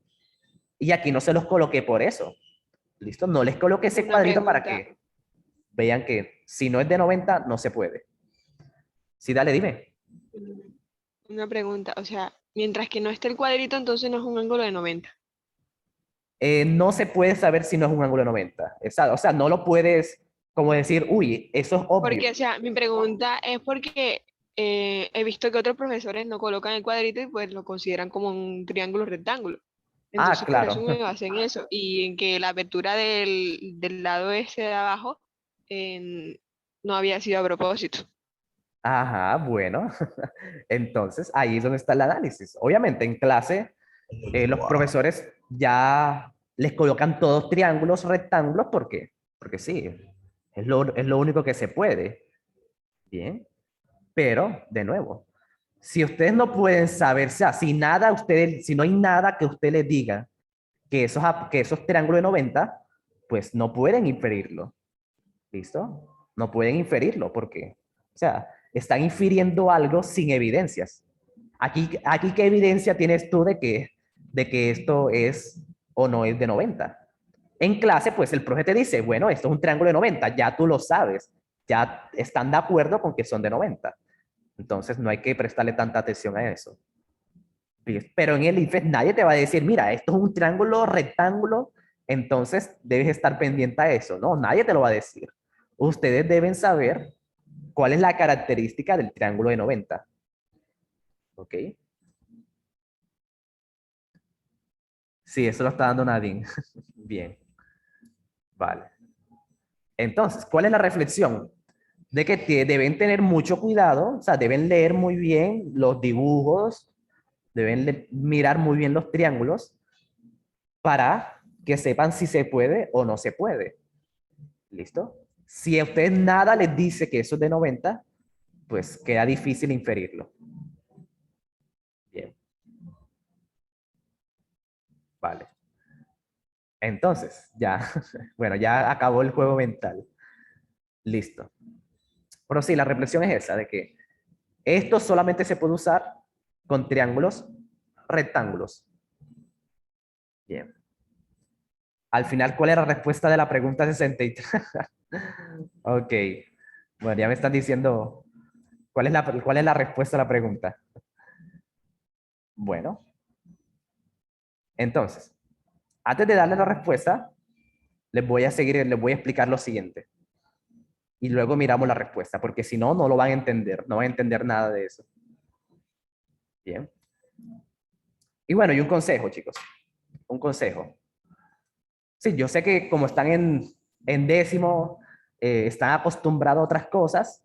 Speaker 1: y aquí no se los coloqué por eso. ¿Listo? No les coloqué ese
Speaker 3: Una
Speaker 1: cuadrito para
Speaker 3: pregunta,
Speaker 1: que vean que si no es de 90, no se puede. Sí, dale, dime.
Speaker 3: una pregunta, o sea, mientras que no esté el cuadrito, entonces no es un ángulo de 90.
Speaker 1: No se puede saber si no es un ángulo de 90. O no lo puedes como decir, uy, eso es obvio.
Speaker 3: Porque, o sea, mi pregunta es porque he visto que otros profesores no colocan el cuadrito y pues lo consideran como un triángulo rectángulo.
Speaker 1: Ah,
Speaker 3: Entonces por eso
Speaker 1: claro.
Speaker 3: me basé en eso y en que la apertura del lado ese de abajo no había sido a propósito.
Speaker 1: Ajá, bueno. Entonces, ahí es donde está el análisis. Obviamente, en clase, los profesores ya les colocan todos triángulos, rectángulos, ¿por qué? Porque sí, es lo único que se puede. Bien. Pero, de nuevo, si ustedes no pueden saber, o sea, si nada, ustedes, si no hay nada que usted les diga que esos triángulos de 90, pues no pueden inferirlo. ¿Listo? No pueden inferirlo porque, o sea, están infiriendo algo sin evidencias. Aquí ¿qué evidencia tienes tú de que esto es o no es de 90? En clase, pues el profe te dice, bueno, esto es un triángulo de 90, ya tú lo sabes, ya están de acuerdo con que son de 90. Entonces no hay que prestarle tanta atención a eso. Pero en el IFES nadie te va a decir, mira, esto es un triángulo rectángulo, entonces debes estar pendiente a eso. No, nadie te lo va a decir. Ustedes deben saber cuál es la característica del triángulo de 90. ¿Ok? Sí, eso lo está dando Nadine. Bien, vale. Entonces, ¿cuál es la reflexión? De que deben tener mucho cuidado, o sea, deben leer muy bien los dibujos, deben mirar muy bien los triángulos para que sepan si se puede o no se puede. ¿Listo? Si a ustedes nada les dice que eso es de 90, pues queda difícil inferirlo. Bien, vale. Entonces, ya, bueno, ya acabó el juego mental. Listo. Pero sí, la reflexión es esa, de que esto solamente se puede usar con triángulos rectángulos. Bien. Al final, ¿cuál era la respuesta de la pregunta 63? Ok. Bueno, ya me están diciendo cuál es la respuesta a la pregunta. Bueno, entonces, antes de darle la respuesta, les voy a explicar lo siguiente. Y luego miramos la respuesta, porque si no, no lo van a entender, no van a entender nada de eso. Bien. Y bueno, y un consejo, chicos. Un consejo. Sí, yo sé que como están en décimo, están acostumbrados a otras cosas,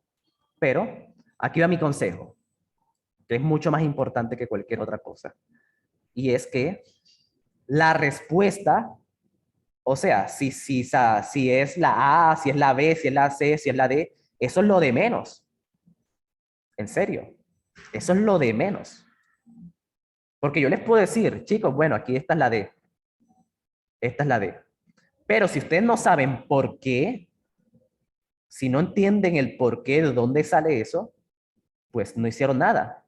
Speaker 1: pero aquí va mi consejo, que es mucho más importante que cualquier otra cosa. Y es que la respuesta, o sea, si es la A, si es la B, si es la C, si es la D, eso es lo de menos. En serio. Eso es lo de menos. Porque yo les puedo decir, chicos, bueno, aquí esta es la D. Esta es la D. Pero si ustedes no saben por qué, si no entienden el por qué, de dónde sale eso, pues no hicieron nada.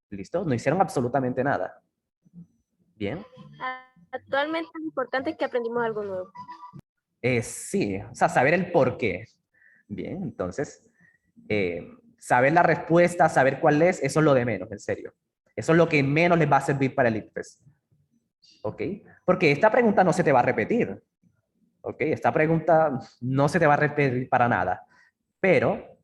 Speaker 1: ¿Listo? No hicieron absolutamente nada. Bien.
Speaker 2: Actualmente lo importante es que aprendimos algo nuevo.
Speaker 1: Sí, o sea, saber el por qué. Bien, entonces, saber la respuesta, saber cuál es, eso es lo de menos, en serio. Eso es lo que menos les va a servir para el ICFES. ¿Ok? Porque esta pregunta no se te va a repetir. ¿Ok? Esta pregunta no se te va a repetir para nada. Pero,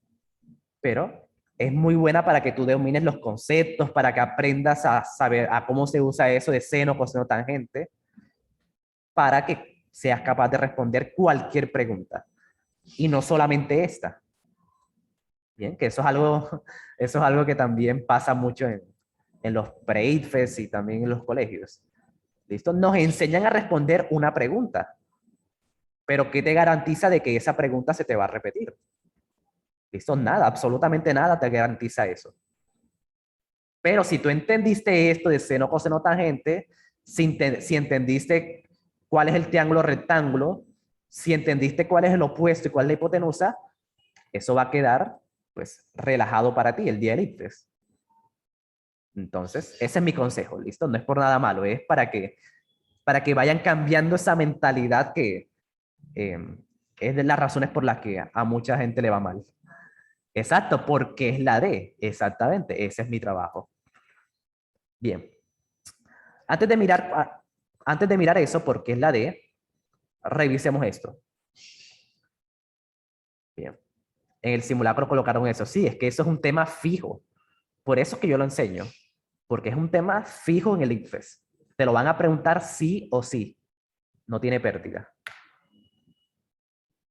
Speaker 1: pero es muy buena para que tú domines los conceptos, para que aprendas a saber a cómo se usa eso de seno, coseno, tangente, para que seas capaz de responder cualquier pregunta. Y no solamente esta. Bien, que eso es algo que también pasa mucho en los pre-ICFES y también en los colegios. ¿Listo? Nos enseñan a responder una pregunta, pero ¿qué te garantiza de que esa pregunta se te va a repetir? ¿Listo? Nada, absolutamente nada te garantiza eso. Pero si tú entendiste esto de seno, coseno, tangente, si entendiste cuál es el triángulo rectángulo, si entendiste cuál es el opuesto y cuál es la hipotenusa, eso va a quedar pues relajado para ti el día del ICFES. Entonces, ese es mi consejo, ¿listo? No es por nada malo, es para que vayan cambiando esa mentalidad que eh, es de las razones por las que a mucha gente le va mal. Exacto, porque es la D, exactamente, ese es mi trabajo. Bien, antes de mirar, antes de mirar eso, porque es la D, revisemos esto. Bien. En el simulacro colocaron eso. Sí, es que eso es un tema fijo. Por eso es que yo lo enseño. Porque es un tema fijo en el ICFES. Te lo van a preguntar sí o sí. No tiene pérdida.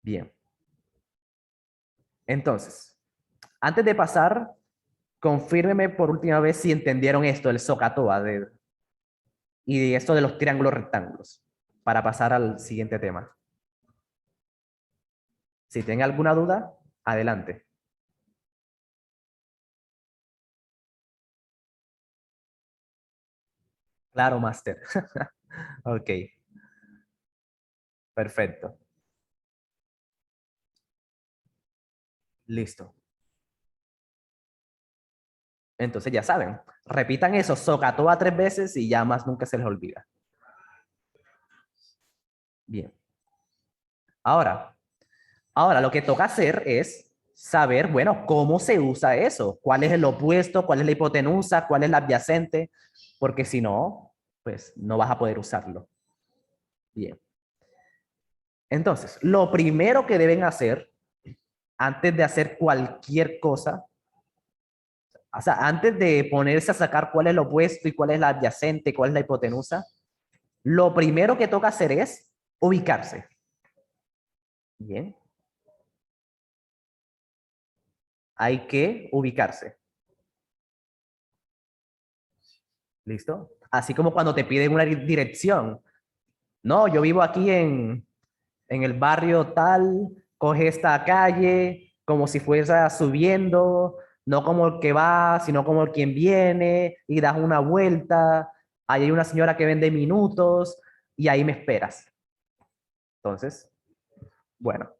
Speaker 1: Bien. Entonces, antes de pasar, confírmeme por última vez si entendieron esto del SOHCAHTOA y de esto de los triángulos rectángulos, para pasar al siguiente tema. Si tienen alguna duda, adelante. Claro, máster. Ok, perfecto. Listo. Entonces ya saben, repitan eso, SOHCAHTOA 3 veces y ya más nunca se les olvida. Bien. Ahora lo que toca hacer es saber, bueno, cómo se usa eso, cuál es el opuesto, cuál es la hipotenusa, cuál es la adyacente, porque si no, pues no vas a poder usarlo. Bien. Entonces, lo primero que deben hacer antes de hacer cualquier cosa, o sea, antes de ponerse a sacar cuál es el opuesto y cuál es la adyacente, cuál es la hipotenusa, lo primero que toca hacer es ubicarse. Bien. Hay que ubicarse. ¿Listo? Así como cuando te piden una dirección. No, yo vivo aquí en el barrio tal, coge esta calle como si fuera subiendo, no como el que va, sino como el quien viene, y das una vuelta, ahí hay una señora que vende minutos, y ahí me esperas. Entonces, bueno,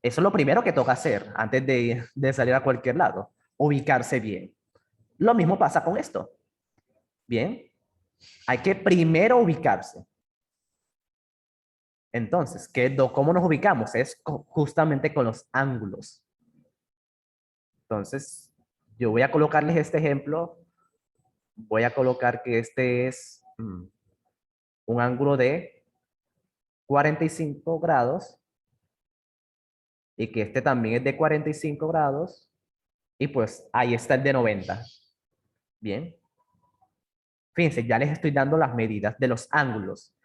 Speaker 1: eso es lo primero que toca hacer antes de salir a cualquier lado, ubicarse bien. Lo mismo pasa con esto. Bien, hay que primero ubicarse. Entonces, ¿cómo nos ubicamos? Es justamente con los ángulos. Entonces, yo voy a colocarles este ejemplo. Voy a colocar que este es un ángulo de 45 grados y que este también es de 45 grados y pues ahí está el de 90. Bien. Fíjense, ya les estoy dando las medidas de los ángulos.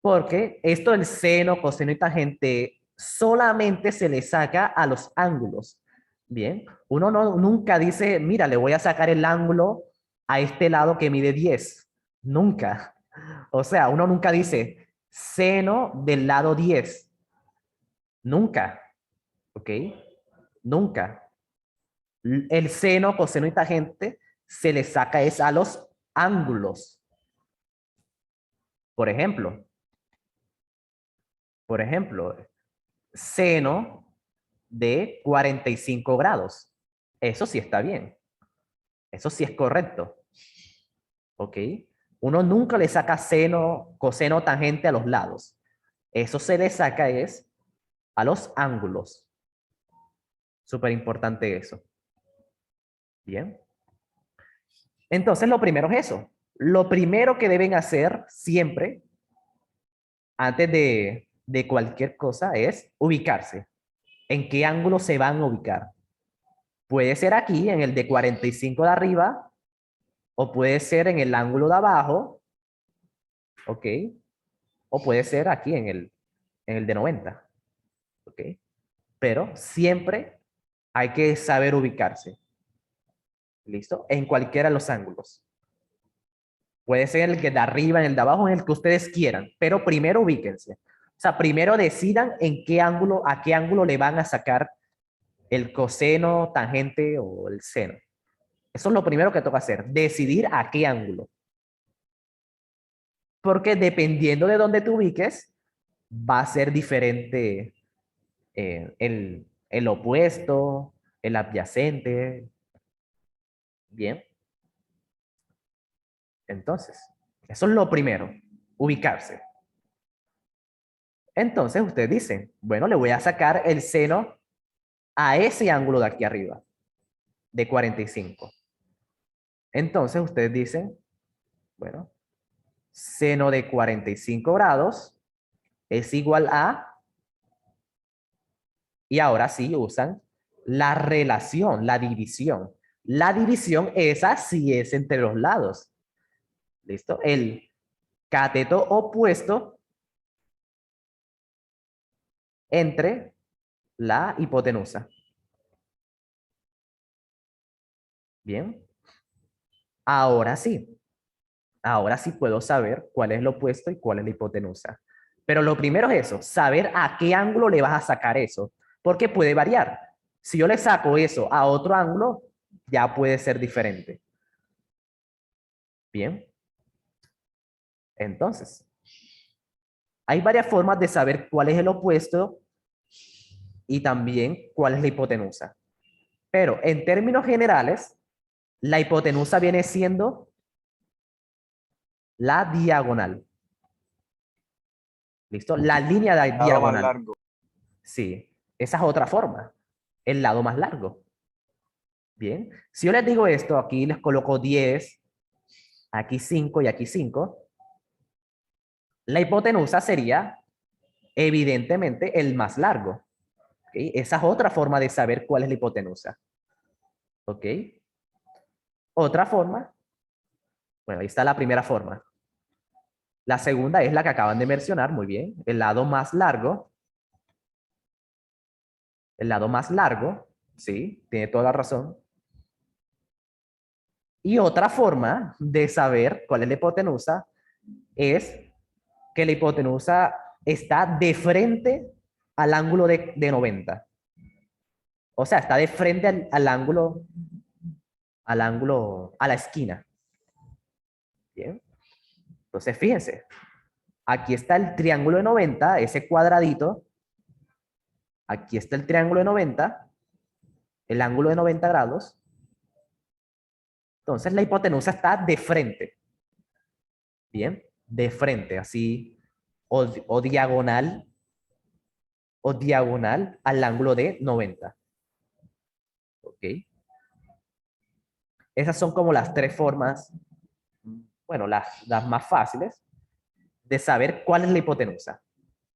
Speaker 1: Porque esto del seno, coseno y tangente solamente se le saca a los ángulos. Bien, uno nunca dice, mira, le voy a sacar el ángulo a este lado que mide 10. Nunca. O sea, uno nunca dice seno del lado 10. Nunca. ¿Ok? Nunca. El seno, coseno y tangente se le saca es a los ángulos. Por ejemplo, por ejemplo, seno de 45 grados. Eso sí está bien. Eso sí es correcto. ¿Ok? Uno nunca le saca seno, coseno, tangente a los lados. Eso se le saca es a los ángulos. Súper importante eso. Bien. Entonces, lo primero es eso. Lo primero que deben hacer siempre, antes de cualquier cosa, es ubicarse. ¿En qué ángulo se van a ubicar? Puede ser aquí, en el de 45 de arriba, o puede ser en el ángulo de abajo, ¿ok? O puede ser aquí en el de 90, ¿ok? Pero siempre hay que saber ubicarse, ¿listo? En cualquiera de los ángulos. Puede ser el que de arriba, en el de abajo, en el que ustedes quieran, pero primero ubíquense. O sea, primero decidan en qué ángulo, a qué ángulo le van a sacar el coseno, tangente o el seno. Eso es lo primero que toca hacer, decidir a qué ángulo. Porque dependiendo de dónde te ubiques, va a ser diferente el opuesto, el adyacente. Bien. Entonces, eso es lo primero, ubicarse. Entonces ustedes dicen, bueno, le voy a sacar el seno a ese ángulo de aquí arriba, de 45. Entonces ustedes dicen, bueno, seno de 45 grados es igual a, y ahora sí usan La relación, la división. La división, esa sí es entre los lados. ¿Listo? El cateto opuesto entre la hipotenusa. Bien. Ahora sí. Ahora sí puedo saber cuál es lo opuesto y cuál es la hipotenusa. Pero lo primero es eso, saber a qué ángulo le vas a sacar eso, porque puede variar. Si yo le saco eso a otro ángulo, ya puede ser diferente. Bien. Entonces, hay varias formas de saber cuál es el opuesto y también cuál es la hipotenusa. Pero en términos generales, la hipotenusa viene siendo la diagonal. ¿Listo? La línea diagonal.
Speaker 4: largo.
Speaker 1: Sí, esa es otra forma. El lado más largo. Bien. Si yo les digo esto, aquí les coloco 10, aquí 5 y aquí 5. La hipotenusa sería, evidentemente, el más largo. ¿Okay? Esa es otra forma de saber cuál es la hipotenusa. ¿Ok? Otra forma. Bueno, ahí está la primera forma. La segunda es la que acaban de mencionar, muy bien. El lado más largo. El lado más largo, sí, tiene toda la razón. Y otra forma de saber cuál es la hipotenusa es que la hipotenusa está de frente al ángulo de 90. O sea, está de frente al ángulo, a la esquina. Bien. Entonces, fíjense, aquí está el triángulo de 90, ese cuadradito. Aquí está el triángulo de 90, el ángulo de 90 grados. Entonces, la hipotenusa está de frente. Bien, de frente, así, o diagonal al ángulo de 90. ¿Ok? Esas son como las tres formas, bueno, las más fáciles de saber cuál es la hipotenusa.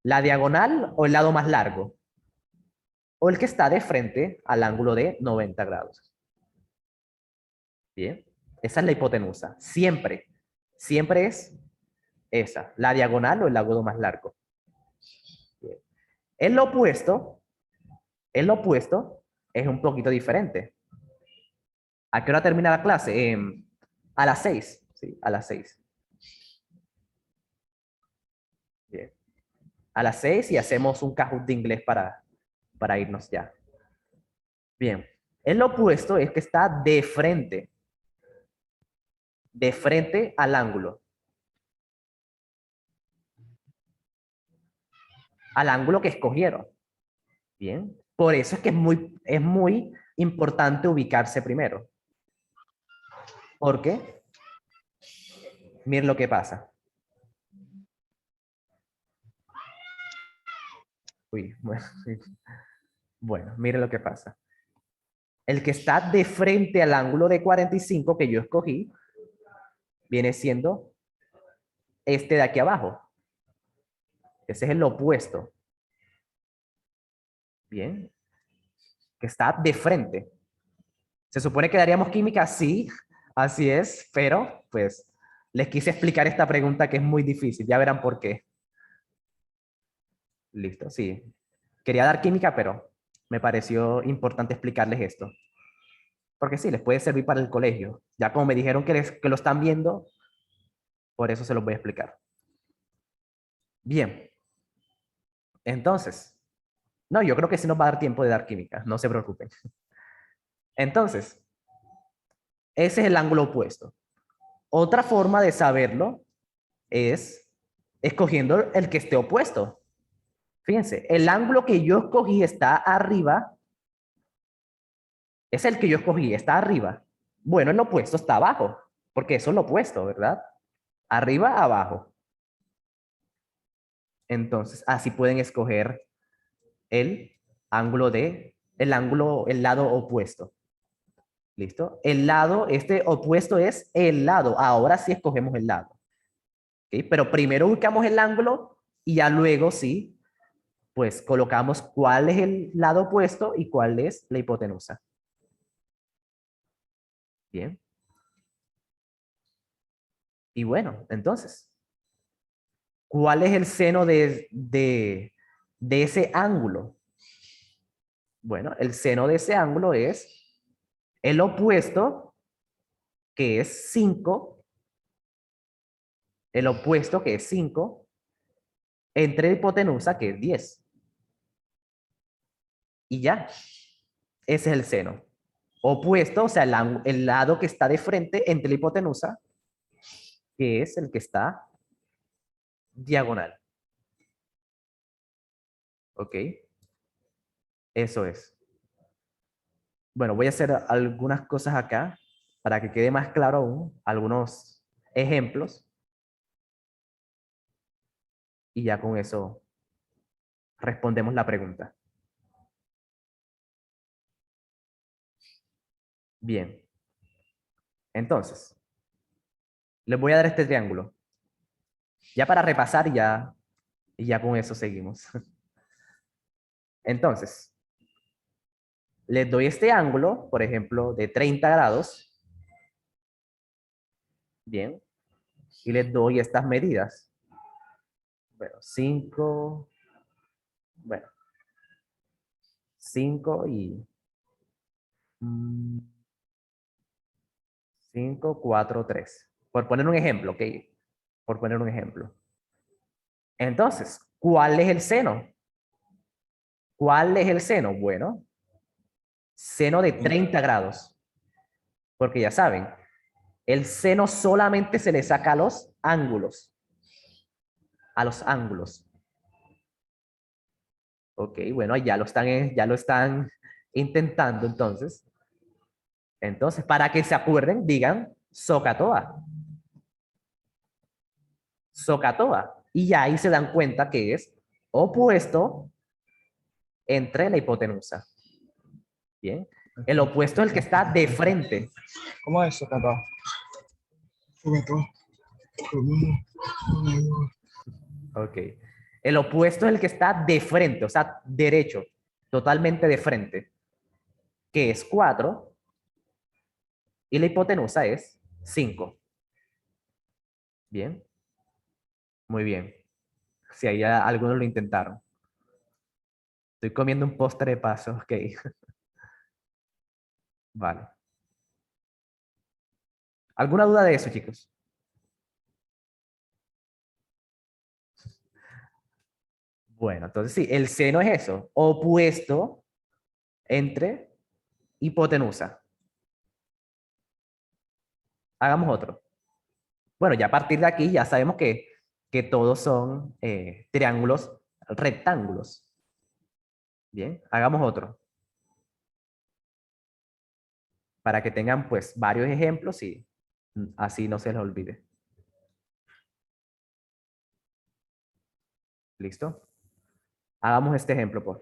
Speaker 1: La diagonal o el lado más largo. O el que está de frente al ángulo de 90 grados. Bien, esa es la hipotenusa. Siempre, siempre es esa, la diagonal o el ángulo más largo. Bien. El opuesto es un poquito diferente. ¿A qué hora termina la clase? A las 6. Sí, a las 6. Bien. A las 6 y hacemos un Kahoot de inglés para irnos ya. Bien. El opuesto es que está de frente al ángulo. Al ángulo que escogieron. Bien. Por eso es que es muy importante ubicarse primero. ¿Por qué? Miren lo que pasa. Uy, bueno, bueno, miren lo que pasa. El que está de frente al ángulo de 45 que yo escogí, viene siendo este de aquí abajo. Ese es el opuesto. Bien. Que está de frente. Se supone que daríamos química, sí, así es, pero pues les quise explicar esta pregunta que es muy difícil. Ya verán por qué. Listo, sí. Quería dar química, pero me pareció importante explicarles esto. Porque sí, les puede servir para el colegio. Ya como me dijeron que lo están viendo, por eso se los voy a explicar. Bien. Entonces, no, yo creo que sí nos va a dar tiempo de dar química, no se preocupen. Entonces, ese es el ángulo opuesto. Otra forma de saberlo es escogiendo el que esté opuesto. Fíjense, el ángulo que yo escogí está arriba. Es el que yo escogí, está arriba. Bueno, el opuesto está abajo, porque eso es lo opuesto, ¿verdad? Arriba, abajo. Entonces, así pueden escoger el el lado opuesto. ¿Listo? El lado, este opuesto es el lado. Ahora sí escogemos el lado. ¿Okay? Pero primero buscamos el ángulo y ya luego sí pues colocamos cuál es el lado opuesto y cuál es la hipotenusa. Bien. Y bueno, entonces, ¿cuál es el seno de ese ángulo? Bueno, el seno de ese ángulo es el opuesto, que es 5, el opuesto, que es 5, entre la hipotenusa, que es 10. Y ya, ese es el seno. Opuesto, o sea, el lado que está de frente entre la hipotenusa, que es el que está diagonal. ¿Ok? Eso es. Bueno, voy a hacer algunas cosas acá para que quede más claro aún, algunos ejemplos. Y ya con eso respondemos la pregunta. Bien. Entonces, les voy a dar este triángulo. Ya para repasar y ya con eso seguimos. Entonces, les doy este ángulo, por ejemplo, de 30 grados. Bien. Y les doy estas medidas. Bueno, 5, bueno, 5 y 5, 4, 3. Por poner un ejemplo, ¿ok? Por poner un ejemplo. Entonces, ¿cuál es el seno? ¿Cuál es el seno? Bueno, seno de 30 grados. Porque ya saben, el seno solamente se le saca a los ángulos. A los ángulos. Ok, bueno, ya lo están intentando entonces. Entonces, para que se acuerden, digan SOHCAHTOA. SOHCAHTOA. Y ya ahí se dan cuenta que es opuesto entre la hipotenusa. Bien. El opuesto es el que está de frente.
Speaker 4: ¿Cómo es eso, Cata?
Speaker 1: Ok. El opuesto es el que está de frente, o sea, derecho, totalmente de frente, que es 4, y la hipotenusa es 5. Bien. Muy bien. Si ahí algunos lo intentaron. Estoy comiendo un postre de paso, ok. Vale. ¿Alguna duda de eso, chicos? Bueno, entonces sí, el seno es eso, opuesto entre hipotenusa. Hagamos otro. Bueno, ya a partir de aquí ya sabemos que todos son triángulos rectángulos. Bien, hagamos otro. Para que tengan pues varios ejemplos y así no se les olvide. ¿Listo? Hagamos este ejemplo, pues.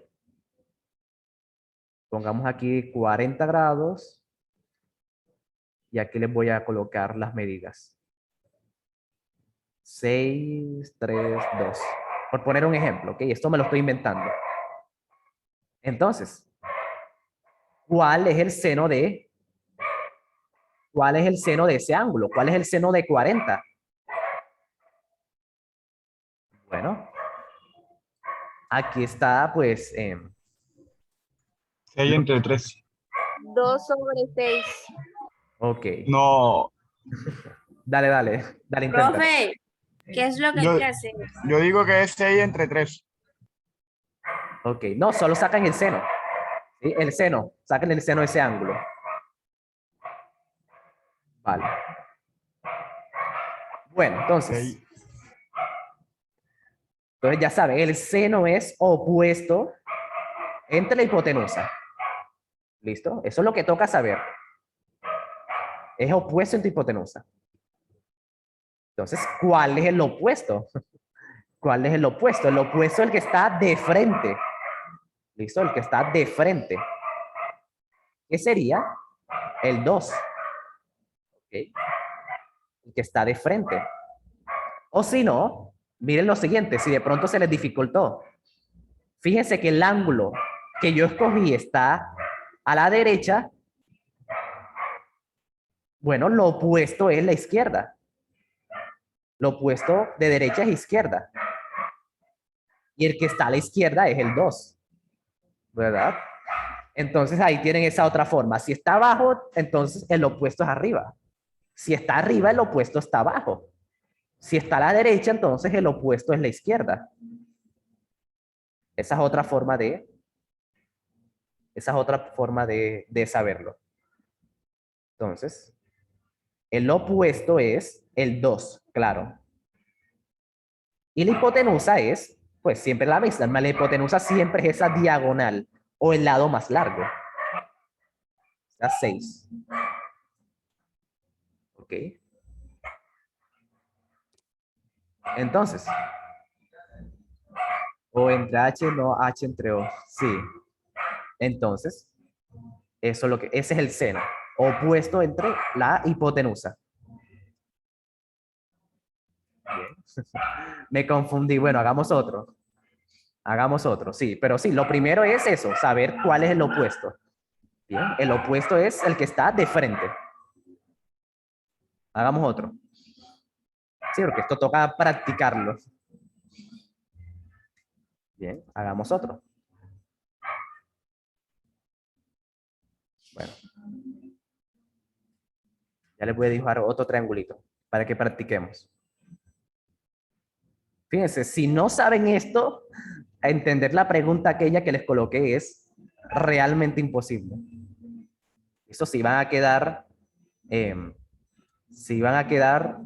Speaker 1: Pongamos aquí 40 grados y aquí les voy a colocar las medidas. 6, 3, 2. Por poner un ejemplo, ¿ok? Esto me lo estoy inventando. Entonces, ¿cuál es el seno de ese ángulo? ¿Cuál es el seno de 40? Bueno, aquí está, pues,
Speaker 4: 6 entre 3.
Speaker 2: 2/6.
Speaker 1: ok.
Speaker 4: No,
Speaker 1: Dale, intenta.
Speaker 5: Profe, ¿qué es lo que hay
Speaker 4: yo,
Speaker 5: que hacer?
Speaker 4: yo digo que es 6 entre 3.
Speaker 1: Ok, no, solo sacan el seno. ¿Sí? El seno, saquen el seno de ese ángulo. Vale. Bueno, entonces ya saben, el seno es opuesto entre la hipotenusa. ¿Listo? Eso es lo que toca saber. Es opuesto entre hipotenusa. Entonces, ¿cuál es el opuesto? ¿Cuál es el opuesto? El opuesto es el que está de frente. ¿Listo? El que está de frente. ¿Qué sería? El 2. ¿Ok? El que está de frente. O si no, miren lo siguiente, si de pronto se les dificultó. Fíjense que el ángulo que yo escogí está a la derecha. Bueno, lo opuesto es la izquierda. Lo opuesto de derecha es izquierda. Y el que está a la izquierda es el 2. ¿Verdad? Entonces ahí tienen esa otra forma. Si está abajo, entonces el opuesto es arriba. Si está arriba, el opuesto está abajo. Si está a la derecha, entonces el opuesto es la izquierda. Esa es otra forma de saberlo. Entonces, el opuesto es el 2, claro. Y la hipotenusa es, pues siempre la misma. La hipotenusa siempre es esa diagonal o el lado más largo. Está 6. ¿Ok? Entonces, O entre H, no H entre O. Sí. Entonces, eso es ese es el seno. Opuesto entre la hipotenusa. Bien. Me confundí. Bueno, hagamos otro. Hagamos otro, sí. Pero sí, lo primero es eso, saber cuál es el opuesto. Bien, el opuesto es el que está de frente. Hagamos otro. Sí, porque esto toca practicarlo. Bien, hagamos otro. Bueno. Ya les voy a dibujar otro triangulito para que practiquemos. Fíjense, si no saben esto, entender la pregunta aquella que les coloqué es realmente imposible. Eso sí, sí van a quedar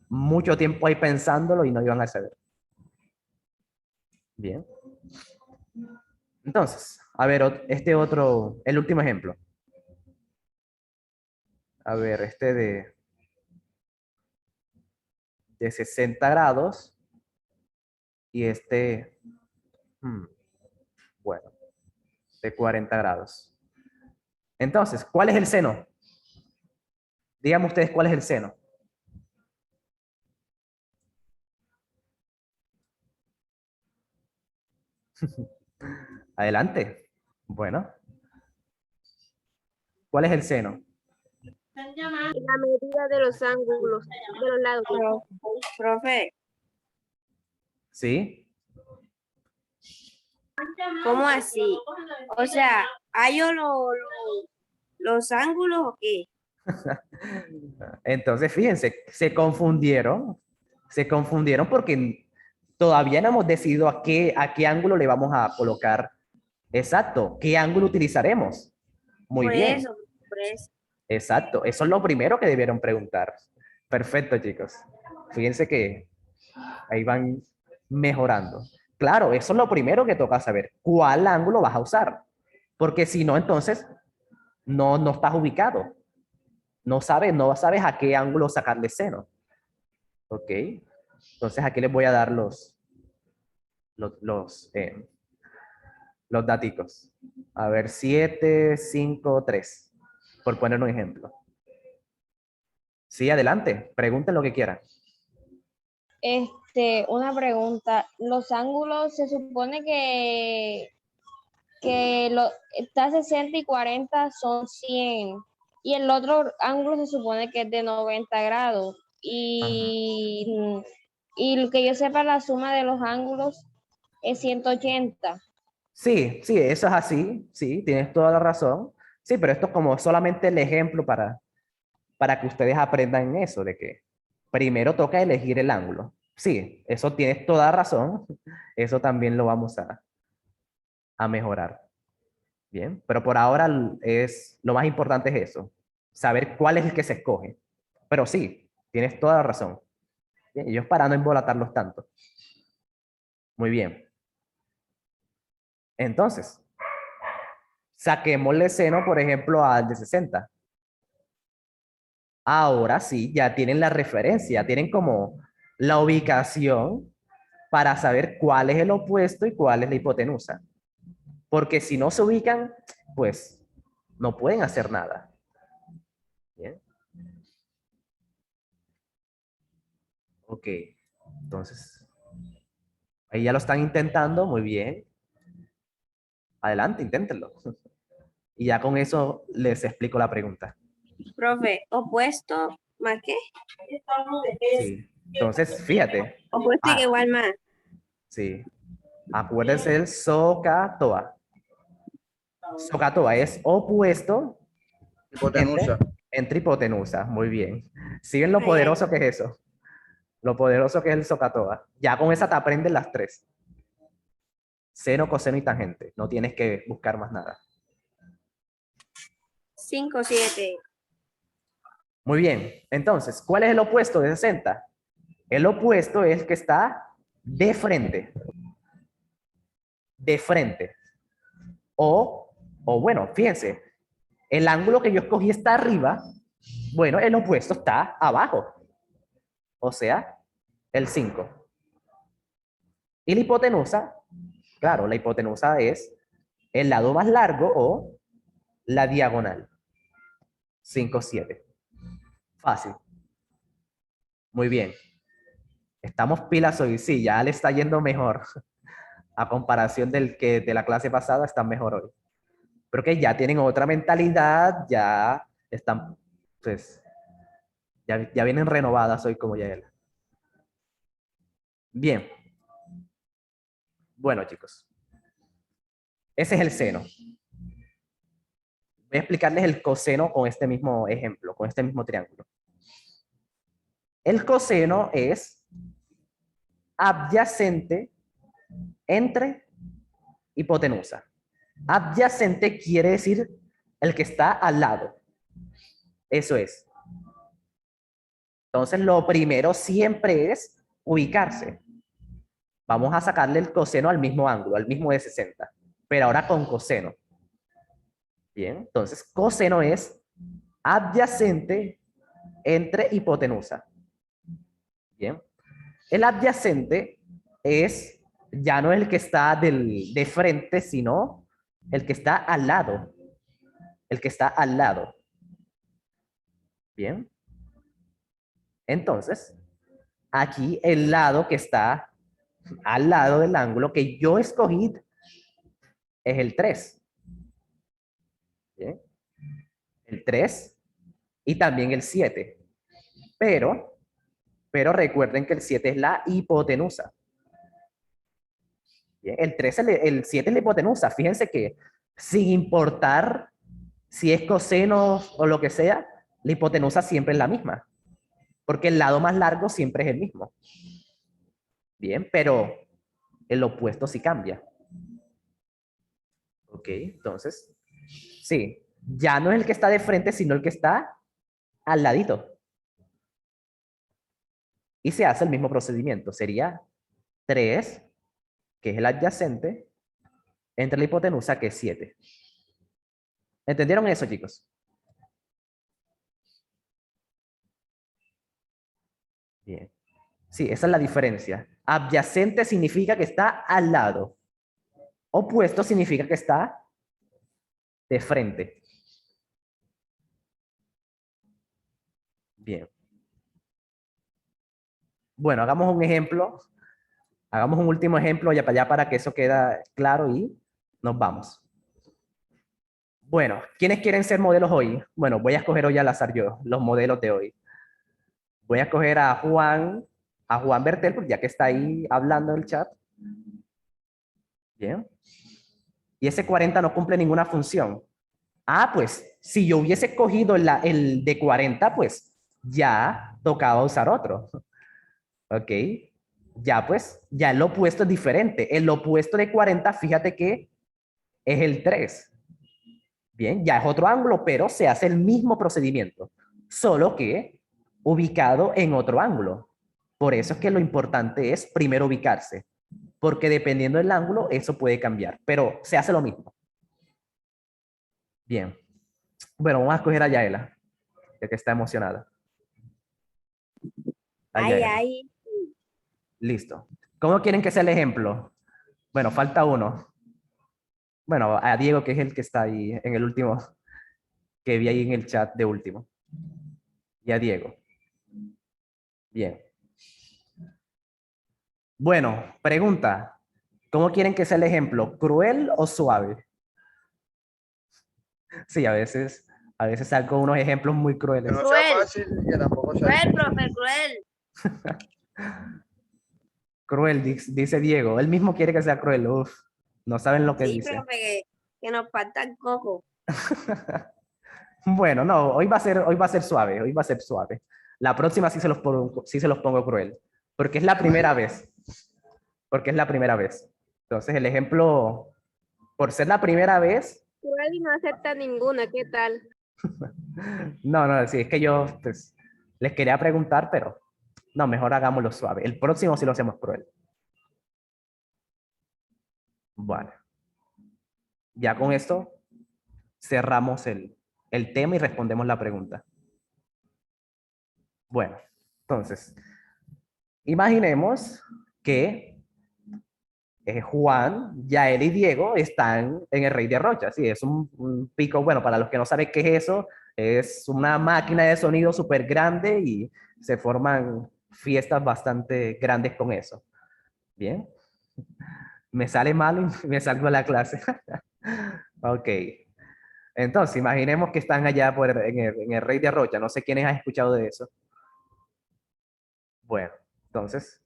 Speaker 1: mucho tiempo ahí pensándolo y no iban a saber. Bien. Entonces, a ver, el último ejemplo. A ver, de 60 grados y bueno, de 40 grados. Entonces, ¿cuál es el seno? Díganme ustedes cuál es el seno. Adelante. Bueno, ¿cuál es el seno?
Speaker 2: La medida de los ángulos, de los lados.
Speaker 5: Profe,
Speaker 1: ¿Sí?
Speaker 5: ¿cómo así? O sea, ¿hallo los ángulos o qué?
Speaker 1: Entonces, fíjense, se confundieron porque todavía no hemos decidido a qué ángulo le vamos a colocar. Exacto, ¿qué ángulo utilizaremos? Muy
Speaker 5: Por
Speaker 1: bien,
Speaker 5: eso, por eso.
Speaker 1: exacto, eso es lo primero que debieron preguntar. Perfecto, chicos. Fíjense que ahí van mejorando. Claro, eso es lo primero que toca saber. ¿Cuál ángulo vas a usar? Porque si no, entonces no estás ubicado. No sabes a qué ángulo sacarle seno. ¿Ok? Entonces aquí les voy a dar los, los, eh, los daticos. A ver, 7, 5, 3. Por poner un ejemplo. Sí, adelante. Pregunten lo que quieran.
Speaker 2: Una pregunta. Los ángulos se supone que está 60 y 40 son 100. Y el otro ángulo se supone que es de 90 grados.
Speaker 1: Ajá.
Speaker 2: Y lo que yo sepa, la suma de los ángulos es 180.
Speaker 1: Sí, sí, eso es así. Sí, tienes toda la razón. Sí, pero esto es como solamente el ejemplo para que ustedes aprendan eso, de que primero toca elegir el ángulo. Sí, eso tienes toda razón. Eso también lo vamos a mejorar. Bien, pero por ahora lo más importante es eso, saber cuál es el que se escoge. Pero sí, tienes toda la razón. Bien, ellos para no embolatarlos tanto. Muy bien. Entonces, saquémosle seno, por ejemplo, al de 60. Ahora sí, ya tienen la referencia, tienen como la ubicación para saber cuál es el opuesto y cuál es la hipotenusa. Porque si no se ubican, pues no pueden hacer nada. Bien. Ok. Entonces, ahí ya lo están intentando, muy bien. Adelante, inténtenlo. Y ya con eso les explico la pregunta.
Speaker 5: Profe, opuesto más qué?
Speaker 1: Sí. Entonces, fíjate.
Speaker 5: Opuesto y
Speaker 1: Ah,
Speaker 5: igual más.
Speaker 1: sí. Acuérdense del SOHCAHTOA. SOHCAHTOA es opuesto
Speaker 4: Hipotenusa.
Speaker 1: entre hipotenusa. Muy bien. ¿Siguen lo
Speaker 5: Ay, ay.
Speaker 1: poderoso que es eso? Lo poderoso que es el SOHCAHTOA. Ya con esa te aprendes las tres. Seno, coseno y tangente. No tienes que buscar más nada.
Speaker 5: 5, 7.
Speaker 1: Muy bien. Entonces, ¿cuál es el opuesto de 60? El opuesto es el que está de frente. De frente. O bueno, fíjense, el ángulo que yo escogí está arriba. Bueno, el opuesto está abajo. O sea, el 5. Y la hipotenusa, claro, la hipotenusa es el lado más largo o la diagonal. 5, 7. Fácil. Muy bien. Estamos pilas hoy. Sí, ya le está yendo mejor. A comparación del que de la clase pasada, están mejor hoy. Pero que ya tienen otra mentalidad, ya están, pues, ya vienen renovadas hoy como ya él. Bien. Bueno, chicos. Ese es el seno. Voy a explicarles el coseno con este mismo ejemplo, con este mismo triángulo. El coseno es adyacente entre hipotenusa. Adyacente quiere decir el que está al lado. Eso es. Entonces, lo primero siempre es ubicarse. Vamos a sacarle el coseno al mismo ángulo, al mismo de 60, pero ahora con coseno. Bien, entonces coseno es adyacente entre hipotenusa. Bien, el adyacente es, ya no el que está de frente, sino el que está al lado. El que está al lado. Bien. Entonces, aquí el lado que está al lado del ángulo que yo escogí es el 3. ¿Bien? El 3 y también el 7. Pero recuerden que el 7 es la hipotenusa. Bien, el 3, el 7 es la hipotenusa. Fíjense que sin importar si es coseno o lo que sea, la hipotenusa siempre es la misma. Porque el lado más largo siempre es el mismo. Bien, pero el opuesto sí cambia. Ok, entonces, sí, ya no es el que está de frente, sino el que está al ladito. Y se hace el mismo procedimiento. Sería 3, que es el adyacente, entre la hipotenusa, que es 7. ¿Entendieron eso, chicos? Bien. Sí, esa es la diferencia. Adyacente significa que está al lado. Opuesto significa que está de frente. Bien. Bueno, hagamos un ejemplo. Hagamos un último ejemplo ya para que eso quede claro y nos vamos. Bueno, ¿quiénes quieren ser modelos hoy? Bueno, voy a escoger hoy al azar yo, los modelos de hoy. Voy a escoger a Juan Bertel, porque ya que está ahí hablando en el chat. Bien. Y ese 40 no cumple ninguna función. Ah, pues, si yo hubiese escogido el de 40, pues ya tocaba usar otro. Ok. Ya pues, ya el opuesto es diferente. El opuesto de 40, fíjate que es el 3. Bien, ya es otro ángulo, pero se hace el mismo procedimiento, solo que ubicado en otro ángulo. Por eso es que lo importante es primero ubicarse, porque dependiendo del ángulo, eso puede cambiar, pero se hace lo mismo. Bien. Bueno, vamos a escoger a Yaela, ya que está emocionada. A
Speaker 5: Ay,
Speaker 1: Yaela.
Speaker 5: ay.
Speaker 1: Listo. ¿Cómo quieren que sea el ejemplo? Bueno, falta uno. Bueno, a Diego, que es el que está ahí en el último, que vi ahí en el chat de último. Y a Diego. Bien. Bueno, pregunta. ¿Cómo quieren que sea el ejemplo? ¿Cruel o suave? Sí, a veces saco unos ejemplos muy
Speaker 4: Que
Speaker 1: crueles.
Speaker 4: no sea
Speaker 5: Cruel.
Speaker 4: fácil y que tampoco sea
Speaker 5: Cruel,
Speaker 4: difícil.
Speaker 5: profe, cruel.
Speaker 1: Cruel, dice Diego. Él mismo quiere que sea cruel. Uf, no saben lo que
Speaker 5: Sí,
Speaker 1: dice.
Speaker 5: profe, que nos falta el coco.
Speaker 1: Bueno, no, hoy va a ser suave, hoy va a ser suave. La próxima sí se los pongo cruel, porque es la primera vez, porque es la primera vez. Entonces el ejemplo, por ser la primera vez,
Speaker 2: Cruel y no acepta ninguna, ¿qué tal?
Speaker 1: no, no, sí, es que yo pues, les quería preguntar, pero no, mejor hagámoslo suave. El próximo sí lo hacemos cruel. Bueno, ya con esto cerramos el tema y respondemos la pregunta. Bueno, entonces, imaginemos que Juan, Yael y Diego están en el Rey de Rocha. Sí, es un pico, bueno, para los que no saben qué es eso, es una máquina de sonido súper grande y se forman fiestas bastante grandes con eso. Bien, me sale malo y me salgo de la clase. Ok, entonces imaginemos que están allá en el Rey de Rocha. No sé quiénes han escuchado de eso. Bueno, entonces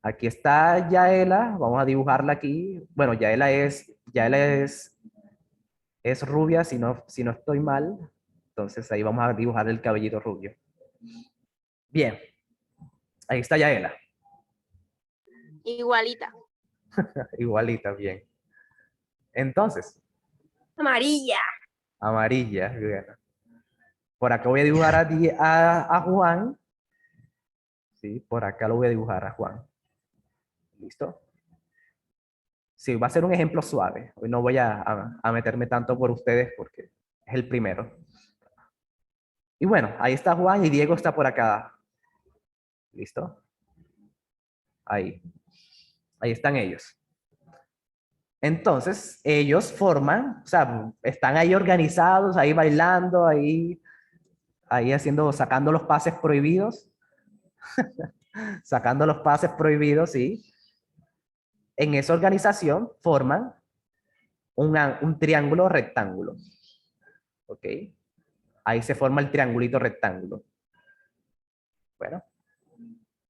Speaker 1: aquí está Yaela, vamos a dibujarla aquí. Bueno, es rubia, si no estoy mal. Entonces ahí vamos a dibujar el cabellito rubio. Bien, ahí está Yaela,
Speaker 2: Igualita.
Speaker 1: igualita, bien. Entonces,
Speaker 5: Amarilla.
Speaker 1: amarilla, bien. Por acá voy a dibujar a Juan. Sí, por acá lo voy a dibujar a Juan. ¿Listo? Sí, va a ser un ejemplo suave. Hoy no voy a meterme tanto por ustedes porque es el primero. Y bueno, ahí está Juan y Diego está por acá. ¿Listo? Ahí. Ahí están ellos. Entonces, ellos forman, o sea, están ahí organizados, ahí bailando, ahí haciendo, sacando los pases prohibidos, sacando los pases prohibidos, sí. En esa organización forman un triángulo rectángulo, ¿ok? Ahí se forma el triangulito rectángulo. Bueno,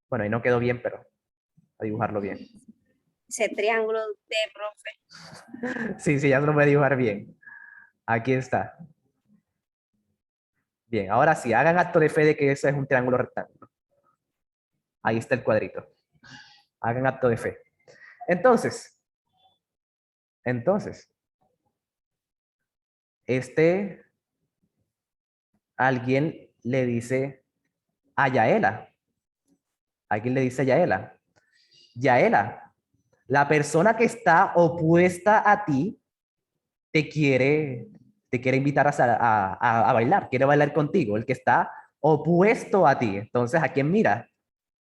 Speaker 1: bueno, ahí no quedó bien, pero a dibujarlo bien.
Speaker 5: Ese triángulo de usted, profe.
Speaker 1: Sí, sí, ya se lo voy a dibujar bien. Aquí está. Bien, ahora sí, hagan acto de fe de que ese es un triángulo rectángulo. Ahí está el cuadrito. Hagan acto de fe. Entonces, entonces, este, alguien le dice a Yaela. Alguien le dice a Yaela. Yaela, la persona que está opuesta a ti te quiere invitar a bailar, quiere bailar contigo, el que está opuesto a ti. Entonces, ¿a quién mira?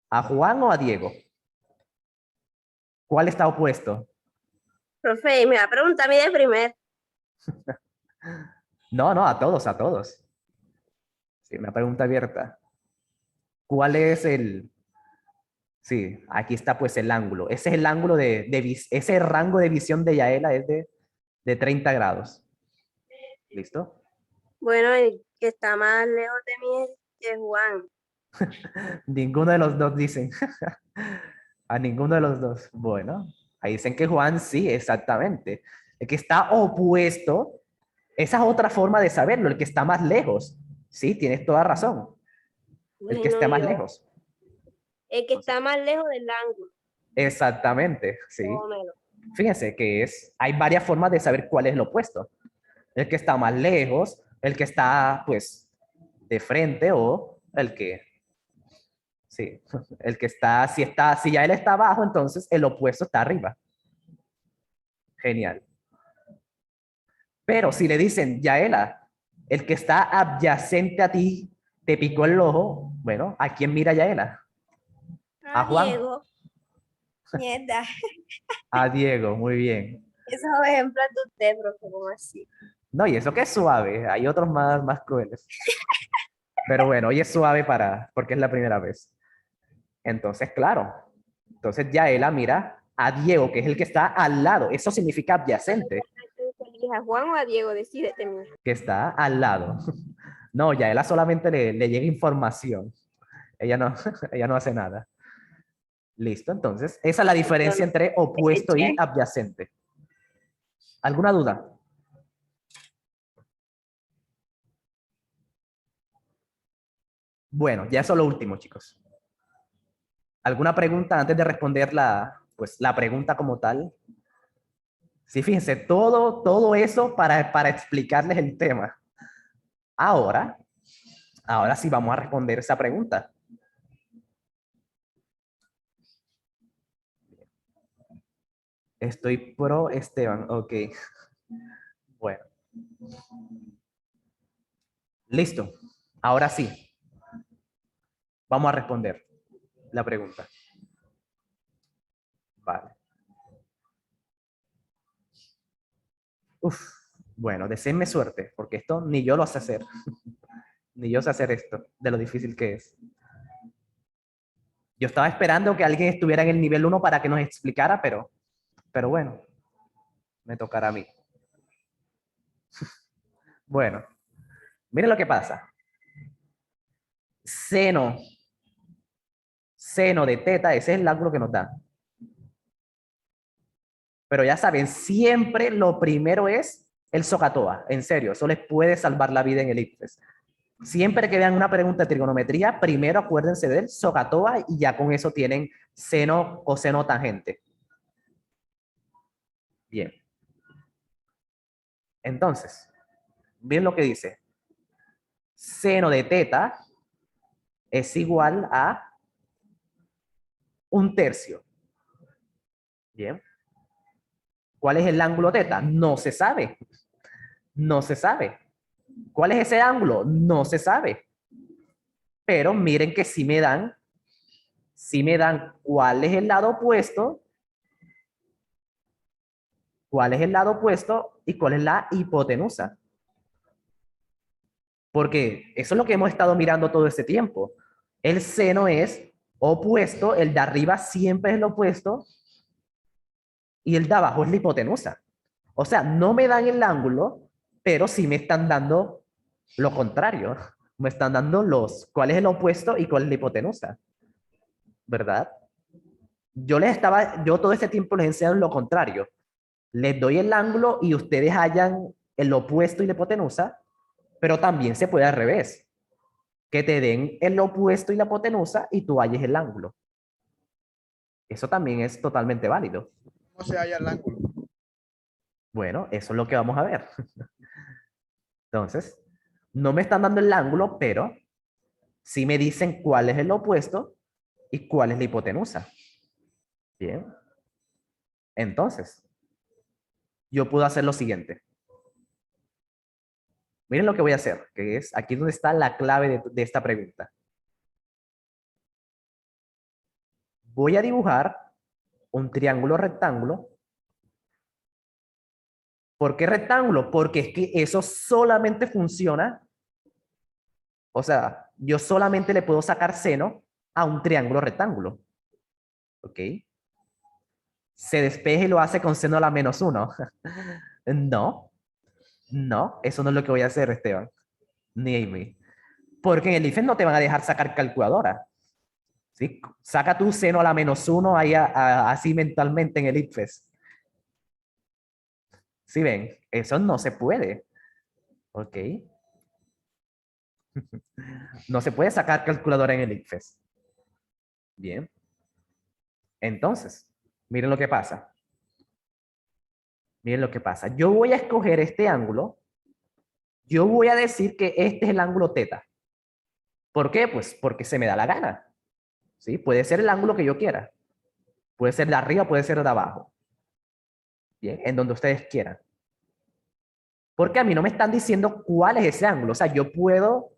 Speaker 1: ¿A Juan o a Diego? ¿Cuál está opuesto?
Speaker 5: Profe, me va a preguntar a mí de primer.
Speaker 1: No, no, a todos, a todos. Sí, una pregunta abierta. ¿Cuál es el...? Sí, aquí está pues el ángulo. Ese es el ángulo ese rango de visión de Yaela es de 30 grados. ¿Listo?
Speaker 5: Bueno, el que está más lejos de mí es Juan.
Speaker 1: Ninguno de los dos dicen. A ninguno de los dos. Bueno, ahí dicen que Juan sí, exactamente. El que está opuesto, esa es otra forma de saberlo, el que está más lejos. Sí, tienes toda razón. El que
Speaker 5: Bueno,
Speaker 1: está más
Speaker 5: yo.
Speaker 1: lejos.
Speaker 5: El que está más lejos del ángulo.
Speaker 1: Exactamente, sí.
Speaker 5: Tómelo.
Speaker 1: Fíjense que hay varias formas de saber cuál es el opuesto. El que está más lejos, el que está, pues, de frente o el que, sí, el que si ya él está abajo, entonces el opuesto está arriba. Genial. Pero si le dicen, Yaela, el que está adyacente a ti te picó el ojo, bueno, ¿a quién mira Yaela? A Juan,
Speaker 5: Diego. Mierda.
Speaker 1: a Diego, muy bien.
Speaker 5: Esos ejemplos de usted, profe, ¿cómo así?
Speaker 1: No, y eso que es suave, hay otros más crueles. Pero bueno, hoy es suave porque es la primera vez. Entonces, claro, entonces Yaela mira a Diego, que es el que está al lado. Eso significa adyacente.
Speaker 5: ¿Es a Juan o a Diego? Decídete, mi hijo.
Speaker 1: Que está al lado. No, ya ella solamente le llega información. Ella no, ella no hace nada. Listo, entonces, esa es la diferencia entre opuesto y adyacente. ¿Alguna duda? Bueno, ya eso es lo último, chicos. ¿Alguna pregunta antes de responder la pregunta como tal? Sí, fíjense, todo eso para explicarles el tema. Ahora sí vamos a responder esa pregunta. Estoy pro Esteban, ok. Bueno. Listo. Ahora sí. Vamos a responder la pregunta. Vale. Bueno, deseenme suerte, porque esto ni yo lo sé hacer. Ni yo sé hacer esto, de lo difícil que es. Yo estaba esperando que alguien estuviera en el nivel 1 para que nos explicara, pero bueno, me tocará a mí. Bueno, miren lo que pasa. Seno de teta, ese es el ángulo que nos da. Pero ya saben, siempre lo primero es el SOHCAHTOA. En serio, eso les puede salvar la vida en el ICFES. Siempre que vean una pregunta de trigonometría, primero acuérdense del SOHCAHTOA y ya con eso tienen seno, coseno, tangente. Bien. Entonces, miren lo que dice. Seno de teta es igual a 1/3. Bien. ¿Cuál es el ángulo teta? No se sabe. No se sabe. ¿Cuál es ese ángulo? No se sabe. Pero miren que sí me dan cuál es el lado opuesto, y cuál es la hipotenusa. Porque eso es lo que hemos estado mirando todo este tiempo. El seno es opuesto, el de arriba siempre es el opuesto y el de abajo es la hipotenusa. O sea, no me dan el ángulo, pero sí me están dando lo contrario. Me están dando cuál es el opuesto y cuál es la hipotenusa. ¿Verdad? Yo todo este tiempo les enseño lo contrario. Les doy el ángulo y ustedes hallan el opuesto y la hipotenusa, pero también se puede al revés. Que te den el opuesto y la hipotenusa y tú halles el ángulo. Eso también es totalmente válido.
Speaker 4: ¿Cómo se halla el ángulo?
Speaker 1: Bueno, eso es lo que vamos a ver. Entonces, no me están dando el ángulo, pero sí me dicen cuál es el opuesto y cuál es la hipotenusa. Bien. Entonces, yo puedo hacer lo siguiente. Miren lo que voy a hacer, que es aquí donde está la clave de esta pregunta. Voy a dibujar un triángulo rectángulo. ¿Por qué rectángulo? Porque es que eso solamente funciona. O sea, yo solamente le puedo sacar seno a un triángulo rectángulo. ¿Ok? Se despeja y lo hace con seno a la -1. No, eso no es lo que voy a hacer, Esteban. Ni Amy. Porque en el IFES no te van a dejar sacar calculadora. ¿Sí? Saca tu seno a la -1 ahí así mentalmente en el IFES. ¿Sí ven? Eso no se puede. ¿Ok? No se puede sacar calculadora en el ICFES. Bien. Entonces, miren lo que pasa. Miren lo que pasa. Yo voy a escoger este ángulo. Yo voy a decir que este es el ángulo teta. ¿Por qué? Pues porque se me da la gana. ¿Sí? Puede ser el ángulo que yo quiera. Puede ser de arriba, puede ser de abajo. Bien, en donde ustedes quieran. Porque a mí no me están diciendo cuál es ese ángulo. O sea, yo puedo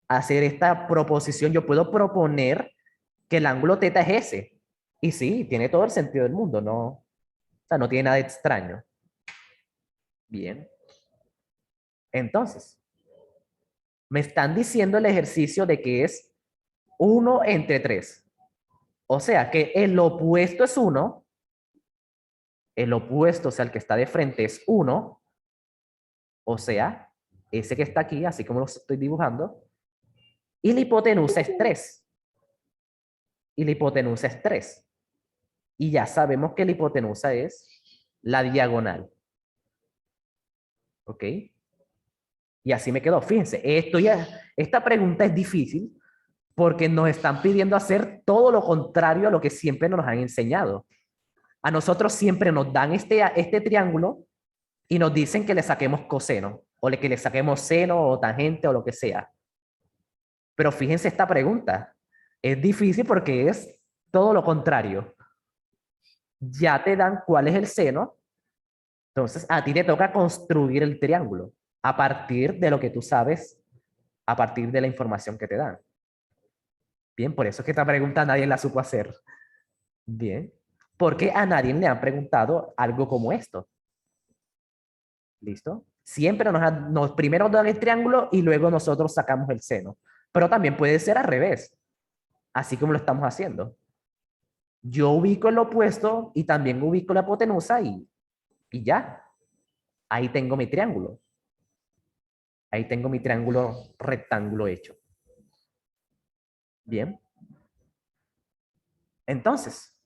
Speaker 1: hacer esta proposición, yo puedo proponer que el ángulo teta es ese. Y sí, tiene todo el sentido del mundo, no, o sea, no tiene nada de extraño. Bien. Entonces, me están diciendo el ejercicio de que es 1/3. O sea, que el opuesto es 1, el opuesto, o sea, el que está de frente es 1, O sea, ese que está aquí, así como lo estoy dibujando, y la hipotenusa es 3. Y la hipotenusa es 3. Y ya sabemos que la hipotenusa es la diagonal. ¿Ok? Y así me quedó. Fíjense, esta pregunta es difícil porque nos están pidiendo hacer todo lo contrario a lo que siempre nos han enseñado. A nosotros siempre nos dan este triángulo y nos dicen que le saquemos coseno, o que le saquemos seno o tangente o lo que sea. Pero fíjense esta pregunta. Es difícil porque es todo lo contrario. Ya te dan cuál es el seno, entonces a ti te toca construir el triángulo a partir de lo que tú sabes, a partir de la información que te dan. Bien, por eso es que esta pregunta nadie la supo hacer. Bien, porque a nadie le han preguntado algo como esto. ¿Listo? Siempre primero nos dan el triángulo y luego nosotros sacamos el seno. Pero también puede ser al revés, así como lo estamos haciendo. Yo ubico el opuesto y también ubico la hipotenusa y ya. Ahí tengo mi triángulo. Ahí tengo mi triángulo rectángulo hecho. Bien. Entonces,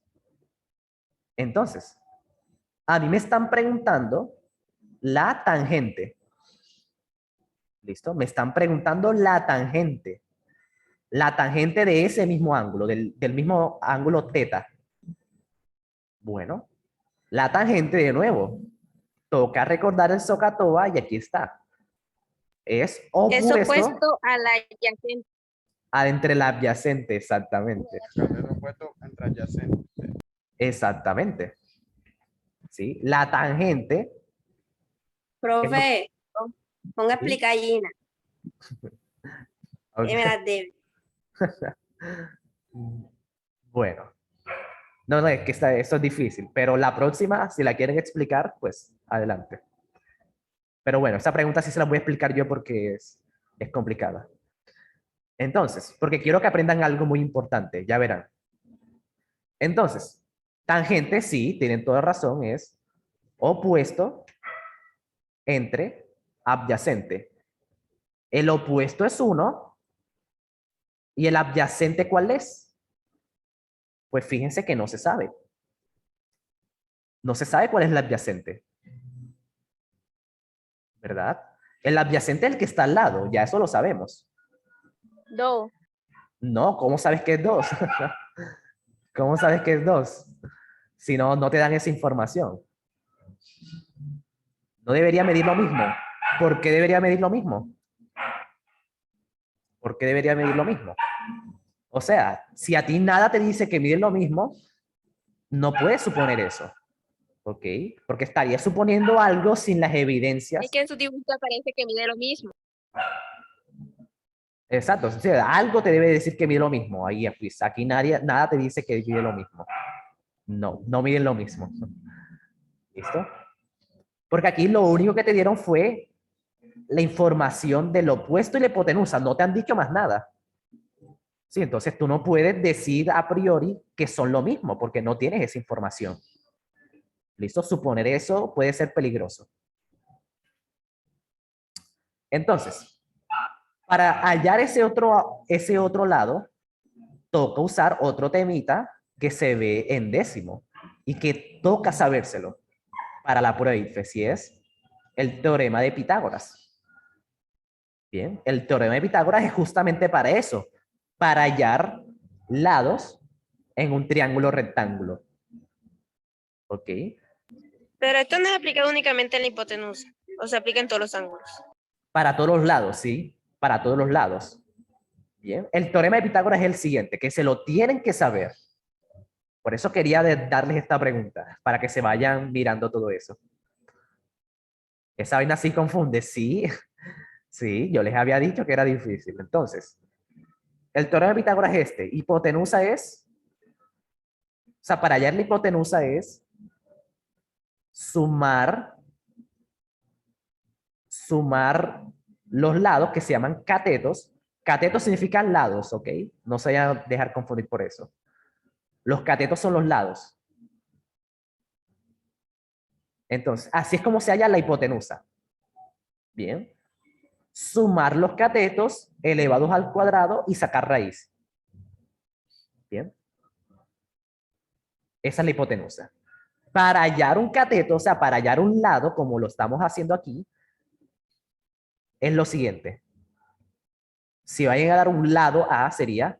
Speaker 1: a mí me están preguntando la tangente. ¿Listo? Me están preguntando la tangente. La tangente de ese mismo ángulo, del mismo ángulo teta. Bueno, la tangente de nuevo. Toca recordar el SOHCAHTOA y aquí está. Es
Speaker 5: Es
Speaker 1: opuesto
Speaker 5: opuesto a la adyacente.
Speaker 1: entre la adyacente, exactamente.
Speaker 4: Es opuesto entre adyacentes.
Speaker 1: Exactamente. ¿Sí? La tangente.
Speaker 5: Profe, ponga
Speaker 1: ¿Sí?
Speaker 5: explicallina.
Speaker 1: Ok.
Speaker 5: Que me las debe.
Speaker 1: Bueno. No, es que esto es difícil, pero la próxima, si la quieren explicar, pues adelante. Pero bueno, esta pregunta sí se la voy a explicar yo porque es complicada. Entonces, porque quiero que aprendan algo muy importante, ya verán. Entonces, tangente, sí, tienen toda razón, es opuesto entre adyacente. El opuesto es 1 y el adyacente, ¿cuál es? Pues fíjense que no se sabe. No se sabe cuál es el adyacente. ¿Verdad? El adyacente es el que está al lado, ya eso lo sabemos.
Speaker 2: 2.
Speaker 1: No, ¿cómo sabes que es 2? ¿Cómo sabes que es 2? Si no, no te dan esa información. No debería medir lo mismo. ¿Por qué debería medir lo mismo? ¿Por qué debería medir lo mismo? O sea, si a ti nada te dice que mide lo mismo, no puedes suponer eso. ¿Ok? Porque estaría suponiendo algo sin las evidencias.
Speaker 2: Es que en su dibujo parece que mide lo mismo.
Speaker 1: Exacto. O sea, algo te debe decir que mide lo mismo. Ahí, pues, aquí nada te dice que mide lo mismo. No, no miden lo mismo. ¿Listo? Porque aquí lo único que te dieron fue la información del opuesto y la hipotenusa. No te han dicho más nada. Sí, entonces tú no puedes decir a priori que son lo mismo porque no tienes esa información. ¿Listo? Suponer eso puede ser peligroso. Entonces, para hallar ese otro lado, toca usar otro temita que se ve en décimo y que toca sabérselo para la prueba IFES, y es el teorema de Pitágoras. Bien, el teorema de Pitágoras es justamente para eso, para hallar lados en un triángulo rectángulo. ¿Ok?
Speaker 5: Pero esto no es aplicado únicamente en la hipotenusa, o se aplica en todos los ángulos.
Speaker 1: Para todos los lados, ¿sí? Para todos los lados. Bien, el teorema de Pitágoras es el siguiente, que se lo tienen que saber. Por eso quería darles esta pregunta, para que se vayan mirando todo eso. ¿Esa vaina sí confunde? Sí, sí, yo les había dicho que era difícil. Entonces, el teorema de Pitágoras es este. Hipotenusa es, o sea, para hallar la hipotenusa es sumar los lados que se llaman catetos. Catetos significan lados, ¿ok? No se vayan a dejar confundir por eso. Los catetos son los lados. Entonces, así es como se halla la hipotenusa. Bien. Sumar los catetos elevados al cuadrado y sacar raíz. Bien. Esa es la hipotenusa. Para hallar un cateto, o sea, para hallar un lado, como lo estamos haciendo aquí, es lo siguiente. Si vayan a dar un lado A, sería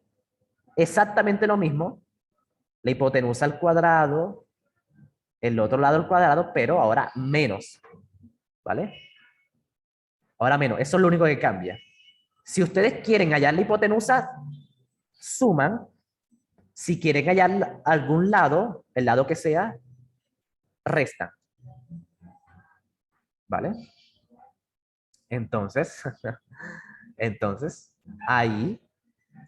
Speaker 1: exactamente lo mismo. La hipotenusa al cuadrado, el otro lado al cuadrado, pero ahora menos. ¿Vale? Ahora menos. Eso es lo único que cambia. Si ustedes quieren hallar la hipotenusa, suman. Si quieren hallar algún lado, el lado que sea, restan. ¿Vale? Entonces, ahí,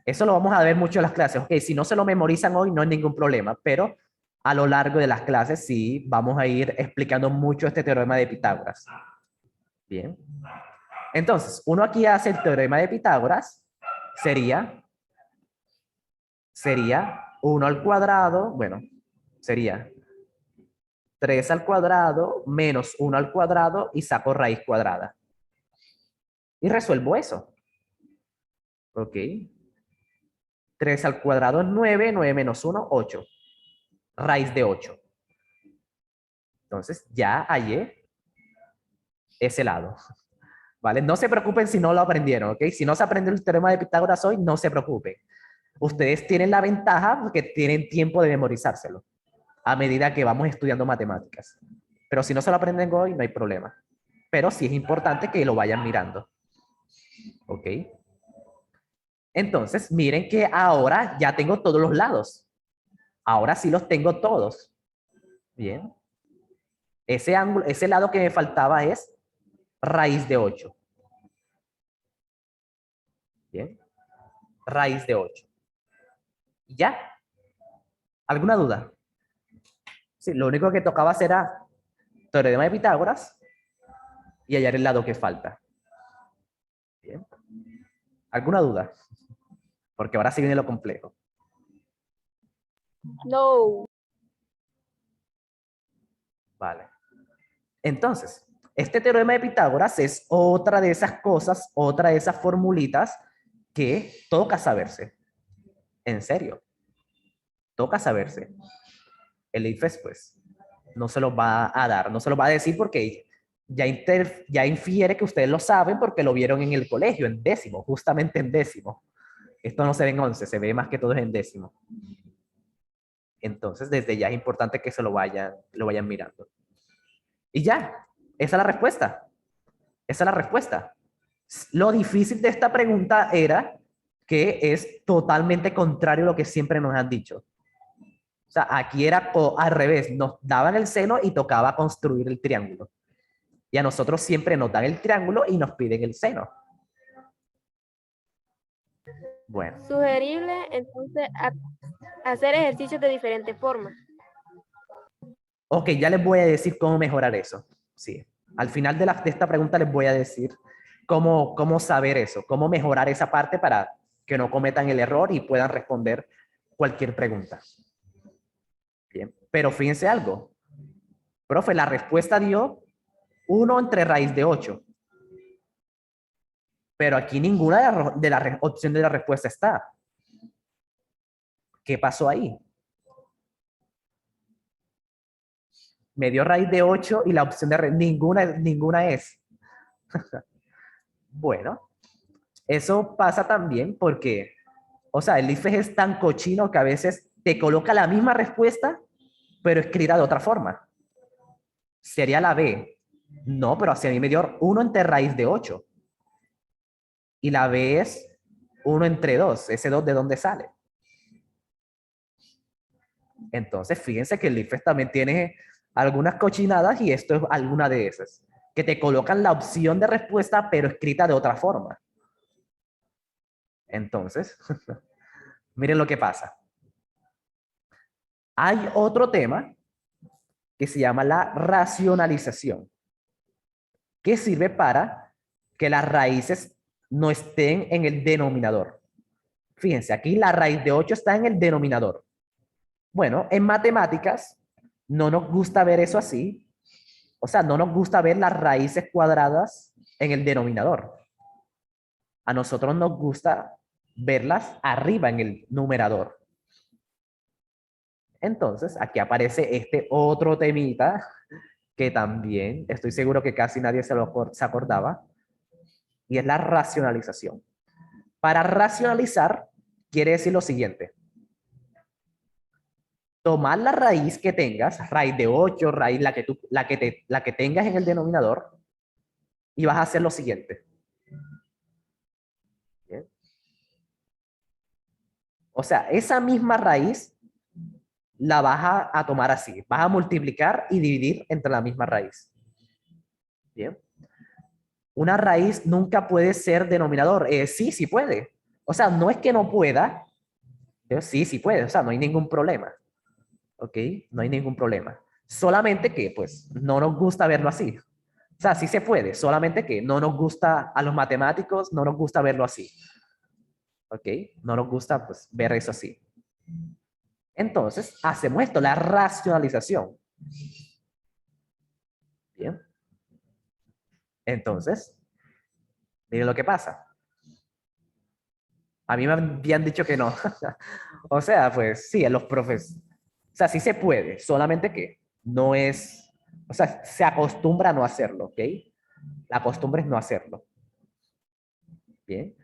Speaker 1: eso lo vamos a ver mucho en las clases. Ok, si no se lo memorizan hoy, no hay ningún problema, pero a lo largo de las clases sí vamos a ir explicando mucho este teorema de Pitágoras. Bien. Entonces, uno aquí hace el teorema de Pitágoras, sería 1 al cuadrado, bueno, sería 3 al cuadrado menos 1 al cuadrado y saco raíz cuadrada. Y resuelvo eso. Ok. 3 al cuadrado es 9, 9 menos 1, 8. Raíz de 8. Entonces, ya hallé ese lado. ¿Vale? No se preocupen si no lo aprendieron, ¿ok? Si no se aprendió el teorema de Pitágoras hoy, no se preocupen. Ustedes tienen la ventaja porque tienen tiempo de memorizárselo a medida que vamos estudiando matemáticas. Pero si no se lo aprenden hoy, no hay problema. Pero sí es importante que lo vayan mirando. ¿Ok? Entonces, miren que ahora ya tengo todos los lados. Ahora sí los tengo todos. Bien. Ese ángulo, ese lado que me faltaba es raíz de 8. Bien. Raíz de 8. ¿Ya? ¿Alguna duda? Sí, lo único que tocaba hacer era teorema de Pitágoras y hallar el lado que falta. Bien. ¿Alguna duda? Porque ahora sí viene lo complejo.
Speaker 2: No.
Speaker 1: Vale. Entonces, este teorema de Pitágoras es otra de esas cosas, otra de esas formulitas que toca saberse. En serio. Toca saberse. El IFES, pues, no se los va a dar, no se los va a decir porque ya infiere que ustedes lo saben porque lo vieron en el colegio, en décimo, justamente en décimo. Esto no se ve en 11, se ve más que todo en décimo. Entonces, desde ya es importante que se lo vayan mirando. Y ya, esa es la respuesta. Esa es la respuesta. Lo difícil de esta pregunta era que es totalmente contrario a lo que siempre nos han dicho. O sea, aquí era al revés, nos daban el seno y tocaba construir el triángulo. Y a nosotros siempre nos dan el triángulo y nos piden el seno. Bueno.
Speaker 2: Sugerible, entonces, hacer ejercicios de diferentes formas.
Speaker 1: Ok, ya les voy a decir cómo mejorar eso. Sí. Al final de esta pregunta les voy a decir cómo saber eso, cómo mejorar esa parte para que no cometan el error y puedan responder cualquier pregunta. Bien, pero fíjense algo. Profe, la respuesta dio 1 entre raíz de 8. Pero aquí ninguna de la opción de la respuesta está. ¿Qué pasó ahí? Me dio raíz de 8 y la opción de ninguna es. Bueno, eso pasa también porque, o sea, el IFES es tan cochino que a veces te coloca la misma respuesta, pero escrita de otra forma. Sería la B. No, pero hacia mí me dio 1 entre raíz de 8. Y la B es 1 entre 2. ¿Ese 2 de dónde sale? Entonces, fíjense que el IFES también tiene algunas cochinadas y esto es alguna de esas. Que te colocan la opción de respuesta, pero escrita de otra forma. Entonces, miren lo que pasa. Hay otro tema que se llama la racionalización, que sirve para que las raíces no estén en el denominador. Fíjense, aquí la raíz de 8 está en el denominador. Bueno, en matemáticas no nos gusta ver eso así. O sea, no nos gusta ver las raíces cuadradas en el denominador. A nosotros nos gusta verlas arriba en el numerador. Entonces, aquí aparece este otro temita que también estoy seguro que casi nadie se acordaba, y es la racionalización. Para racionalizar, quiere decir lo siguiente. Tomar la raíz que tengas, raíz de 8, raíz la que tengas en el denominador, y vas a hacer lo siguiente. ¿Bien? O sea, esa misma raíz la vas a tomar así. Vas a multiplicar y dividir entre la misma raíz. Bien. Una raíz nunca puede ser denominador. Sí, sí puede. O sea, no es que no pueda, pero sí, sí puede. O sea, no hay ningún problema. ¿Ok? No hay ningún problema. Solamente que, pues, no nos gusta verlo así. O sea, sí se puede, solamente que no nos gusta, a los matemáticos no nos gusta verlo así. ¿Ok? No nos gusta, pues, ver eso así. Entonces, hacemos esto, la racionalización. Bien. Entonces, miren lo que pasa. A mí me habían dicho que no. O sea, pues sí, a los profes. O sea, sí se puede, solamente que no es, o sea, se acostumbra a no hacerlo, ¿ok? La costumbre es no hacerlo. Bien.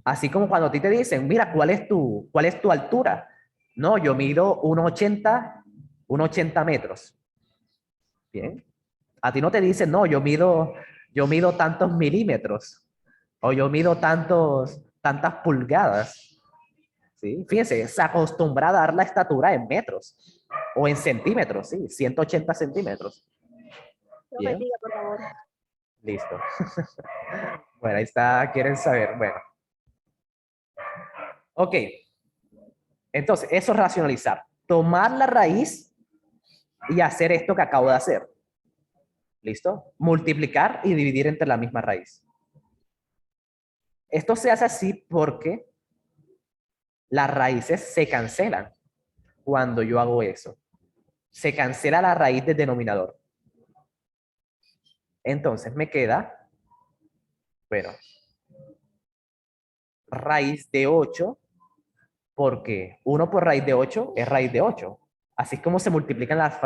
Speaker 1: Así como cuando a ti te dicen, mira, cuál es tu altura? No, yo mido 1,80 metros. Bien. A ti no te dicen, no, yo mido tantos milímetros. O yo mido tantas pulgadas. ¿Sí? Fíjense, se acostumbra a dar la estatura en metros o en centímetros, sí, 180 centímetros.
Speaker 2: Profe,
Speaker 1: Bien,
Speaker 2: diga, por favor.
Speaker 1: listo. Bueno, ahí está, quieren saber. Bueno, ok. Entonces, eso es racionalizar. Tomar la raíz y hacer esto que acabo de hacer. ¿Listo? Multiplicar y dividir entre la misma raíz. Esto se hace así porque las raíces se cancelan cuando yo hago eso. Se cancela la raíz del denominador. Entonces me queda, bueno, raíz de 8, porque 1 por raíz de 8 es raíz de 8. Así es como se multiplican las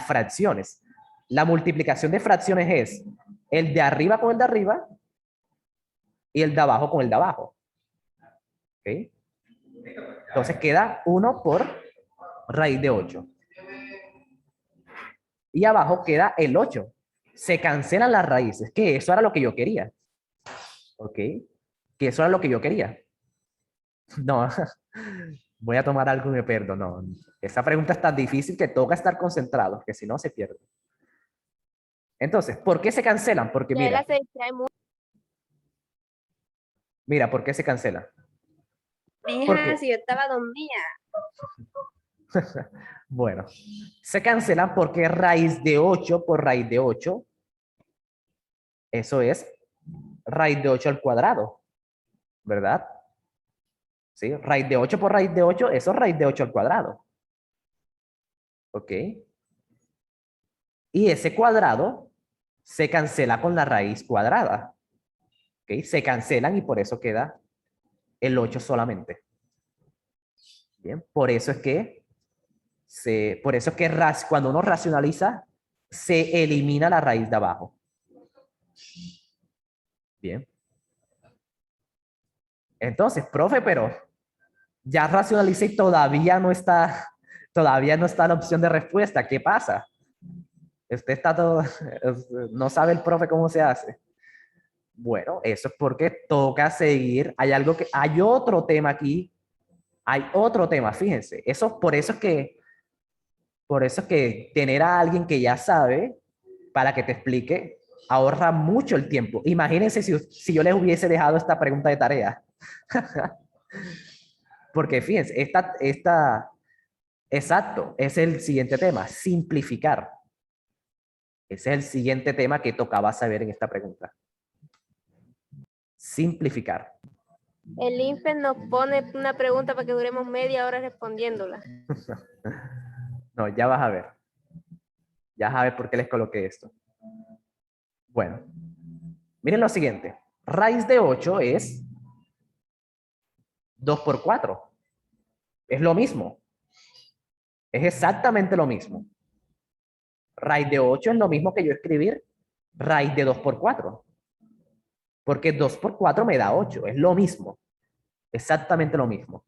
Speaker 1: fracciones. La multiplicación de fracciones es el de arriba con el de arriba y el de abajo con el de abajo. ¿Okay? Entonces queda 1 por raíz de 8. Y abajo queda el 8. Se cancelan las raíces, que eso era lo que yo quería. ¿Ok? Que eso era lo que yo quería. No, voy a tomar algo y me pierdo. No, esa pregunta es tan difícil que toca estar concentrado, que si no se pierde. Entonces, ¿por qué se cancelan? Porque
Speaker 2: Ella se distrae mucho.
Speaker 1: mira, ¿por qué se cancelan? ¿Por
Speaker 5: Mija,
Speaker 1: qué?
Speaker 5: si yo estaba dormida.
Speaker 1: Bueno, se cancelan porque raíz de 8 por raíz de 8, eso es raíz de 8 al cuadrado, ¿verdad? ¿Sí? Raíz de 8 por raíz de 8, eso es raíz de 8 al cuadrado. ¿Ok? Y ese cuadrado se cancela con la raíz cuadrada. ¿Ok? Se cancelan y por eso queda el 8 solamente. Bien, por eso es que cuando uno racionaliza, se elimina la raíz de abajo. Bien. Entonces, profe, pero ya racionalicé y todavía no está la opción de respuesta. ¿Qué pasa? Usted está todo, no sabe el profe cómo se hace. Bueno, eso es porque toca seguir. Hay otro tema aquí. Hay otro tema, fíjense. Por eso es que tener a alguien que ya sabe para que te explique ahorra mucho el tiempo. Imagínense si yo les hubiese dejado esta pregunta de tarea. Porque fíjense, exacto, es el siguiente tema, simplificar. Ese es el siguiente tema que tocaba saber en esta pregunta. Simplificar.
Speaker 2: El INPE nos pone una pregunta para que duremos media hora respondiéndola.
Speaker 1: No, ya vas a ver. Ya vas a ver por qué les coloqué esto. Bueno, Miren lo siguiente. Raíz de 8 es 2 por 4. Es lo mismo. Es exactamente lo mismo. Raíz de 8 es lo mismo que yo escribir raíz de 2 por 4. Porque 2 por 4 me da 8. Es lo mismo. Exactamente lo mismo.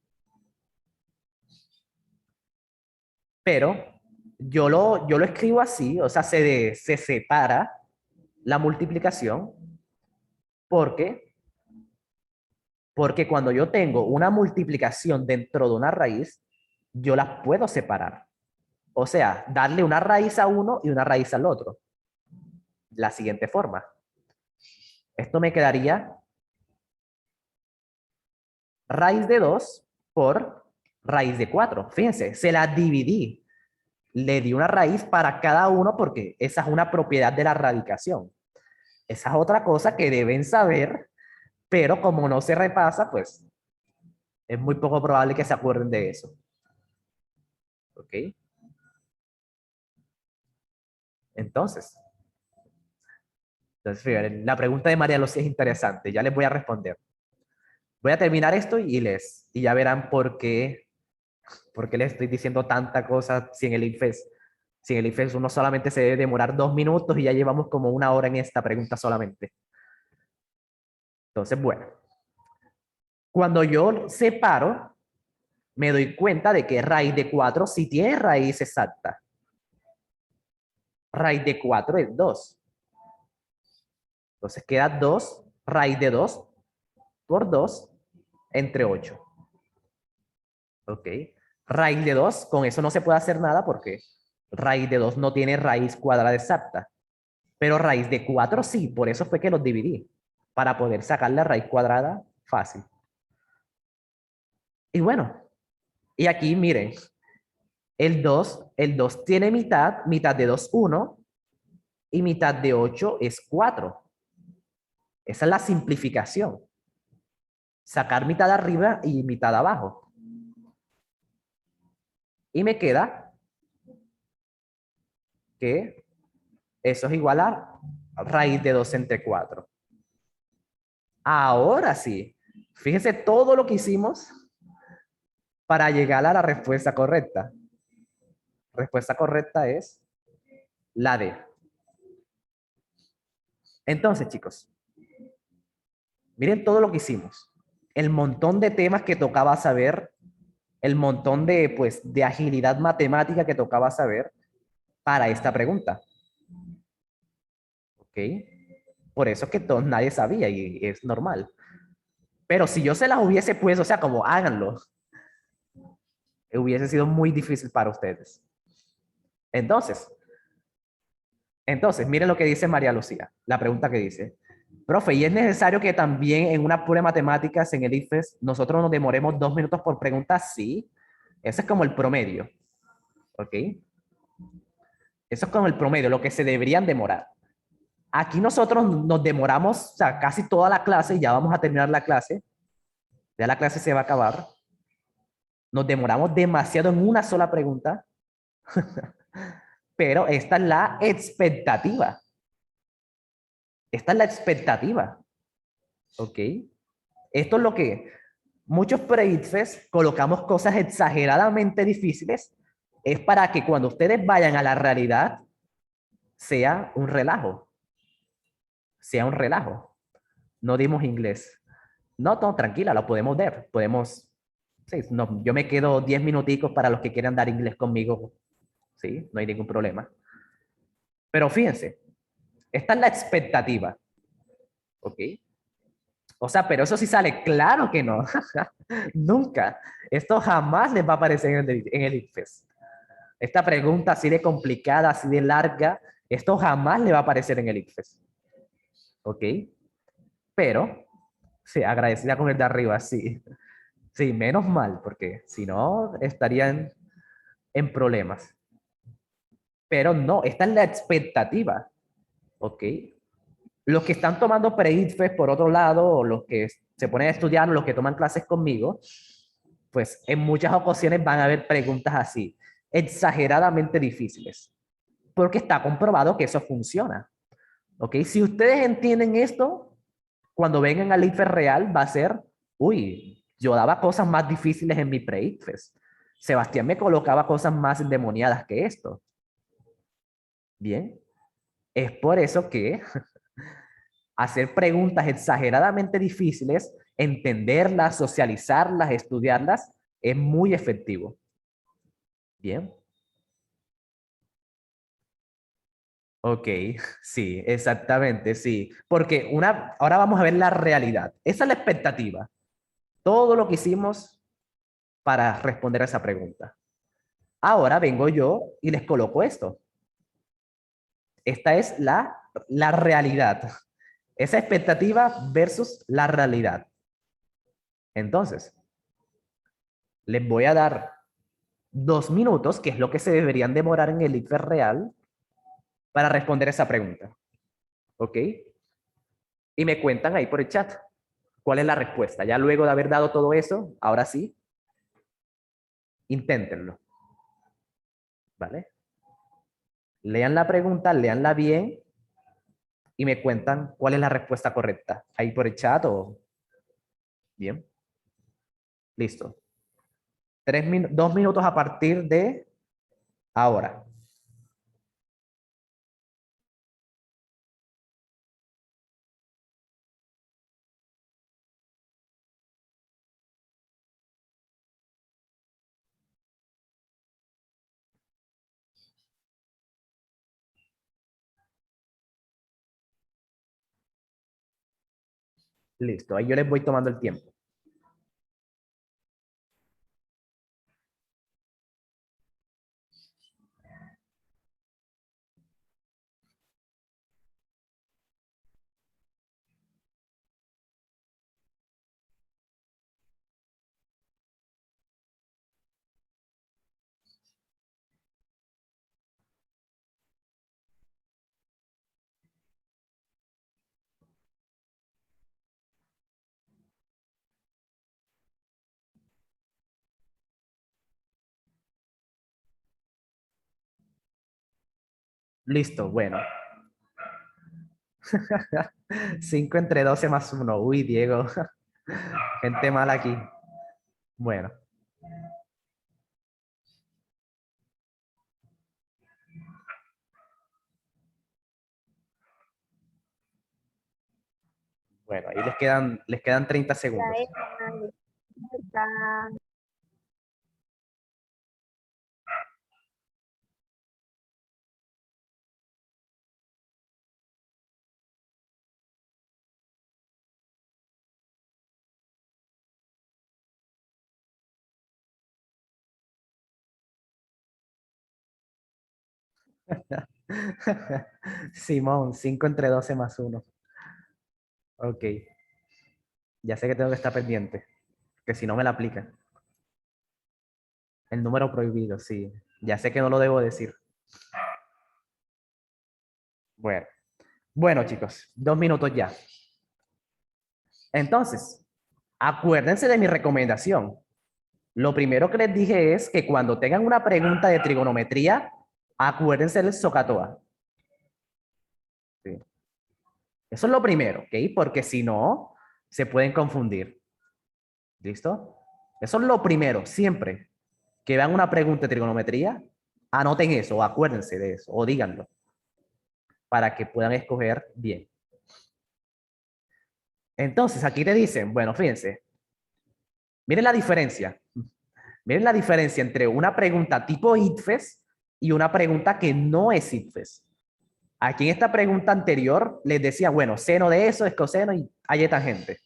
Speaker 1: Pero yo lo escribo así, o sea, se separa la multiplicación porque cuando yo tengo una multiplicación dentro de una raíz, yo las puedo separar. O sea, darle una raíz a uno y una raíz al otro. La siguiente forma. Esto me quedaría raíz de 2 por raíz de 4. Fíjense, se la dividí. Le di una raíz para cada uno porque esa es una propiedad de la radicación. Esa es otra cosa que deben saber, pero como no se repasa, pues es muy poco probable que se acuerden de eso. ¿Ok? Entonces, fíjense, la pregunta de María Lucía es interesante. Ya les voy a responder. Voy a terminar esto y ya verán por qué les estoy diciendo tanta cosa si en el IFES uno solamente se debe demorar 2 minutos y ya llevamos como 1 hora en esta pregunta solamente. Entonces, bueno. Cuando yo separo, me doy cuenta de que raíz de 4 sí tiene raíz exacta. Raíz de 4 es 2. Entonces queda 2, raíz de 2 por 2 entre 8. ¿Ok? Raíz de 2, con eso no se puede hacer nada porque raíz de 2 no tiene raíz cuadrada exacta. Pero raíz de 4 sí, por eso fue que los dividí. Para poder sacar la raíz cuadrada fácil. Y bueno, y aquí miren, el 2 tiene mitad de 2, 1, y mitad de 8 es 4. Esa es la simplificación. Sacar mitad arriba y mitad abajo. Y me queda que eso es igual a raíz de 2 entre 4. Ahora sí, fíjense todo lo que hicimos para llegar a la respuesta correcta. La respuesta correcta es la D. Entonces, chicos, miren todo lo que hicimos. El montón de temas que tocaba saber, el montón de, pues, de agilidad matemática que tocaba saber para esta pregunta. ¿Ok? Por eso es que nadie sabía y es normal. Pero si yo se las hubiese puesto, o sea, como háganlo, hubiese sido muy difícil para ustedes. Entonces, miren lo que dice María Lucía, la pregunta que dice. Profe, ¿y es necesario que también en una prueba de matemáticas en el IFES nosotros nos demoremos 2 minutos por pregunta? Sí, ese es como el promedio. ¿Ok? Eso es como el promedio, lo que se deberían demorar. Aquí nosotros nos demoramos, o sea, casi toda la clase, ya vamos a terminar la clase, ya la clase se va a acabar. Nos demoramos demasiado en una sola pregunta, pero esta es la expectativa. Esta es la expectativa. ¿Ok? Esto es lo que muchos pre-IFES colocamos cosas exageradamente difíciles, es para que cuando ustedes vayan a la realidad sea un relajo. Sea un relajo. No dimos inglés. No, no, tranquila, lo podemos ver. Podemos, sí, no, yo me quedo 10 minuticos para los que quieran dar inglés conmigo. Sí, no hay ningún problema. Pero fíjense, esta es la expectativa. ¿Ok? O sea, pero eso sí sale, claro que no. Nunca. Esto jamás les va a aparecer en el IFES. Esta pregunta así de complicada, así de larga, esto jamás le va a aparecer en el IFES. ¿Ok? Pero, sí, agradecida con el de arriba, sí. Sí, menos mal, porque si no, estarían en problemas. Pero no, esta es la expectativa. ¿Ok? Los que están tomando pre-IFES, por otro lado, o los que se ponen a estudiar, o los que toman clases conmigo, pues en muchas ocasiones van a haber preguntas así, exageradamente difíciles, porque está comprobado que eso funciona. ¿Ok? Si ustedes entienden esto, cuando vengan al IFES real va a ser, uy, yo daba cosas más difíciles en mi pre-IFES. Sebastián me colocaba cosas más endemoniadas que esto. Bien. Es por eso que hacer preguntas exageradamente difíciles, entenderlas, socializarlas, estudiarlas, es muy efectivo. Bien. Ok, sí, exactamente, sí. Porque ahora vamos a ver la realidad. Esa es la expectativa. Todo lo que hicimos para responder a esa pregunta. Ahora vengo yo y les coloco esto. Esta es la realidad. Esa expectativa versus la realidad. Entonces, les voy a dar 2 minutos, que es lo que se deberían demorar en el IFES real, para responder esa pregunta. ¿Ok? Y me cuentan ahí por el chat cuál es la respuesta. Ya luego de haber dado todo eso, ahora sí, inténtenlo. ¿Vale? Lean la pregunta, leanla bien y me cuentan cuál es la respuesta correcta. Ahí por el chat o... Bien. Listo. 2 minutos a partir de ahora. Listo. Ahí yo les voy tomando el tiempo. Listo. Bueno. 5 entre 12 más 1. Uy, Diego. Gente mala aquí. Bueno. Bueno, ahí les quedan 30 segundos. Simón, 5 entre 12 más 1. Ok. Ya sé que tengo que estar pendiente, que si no me la aplican. El número prohibido, sí. Ya sé que no lo debo decir. Bueno. Bueno, chicos, 2 minutos ya. Entonces, acuérdense de mi recomendación. Lo primero que les dije es que cuando tengan una pregunta de trigonometría, acuérdense del SOHCAHTOA. ¿Sí? Eso es lo primero, ¿ok? Porque si no, se pueden confundir. ¿Listo? Eso es lo primero, siempre. Que vean una pregunta de trigonometría, anoten eso, o acuérdense de eso, o díganlo, para que puedan escoger bien. Entonces, aquí te dicen, bueno, fíjense, miren la diferencia. Miren la diferencia entre una pregunta tipo ITFES y una pregunta que no es ITFES. Aquí en esta pregunta anterior les decía, bueno, seno de eso es coseno y hay tangente.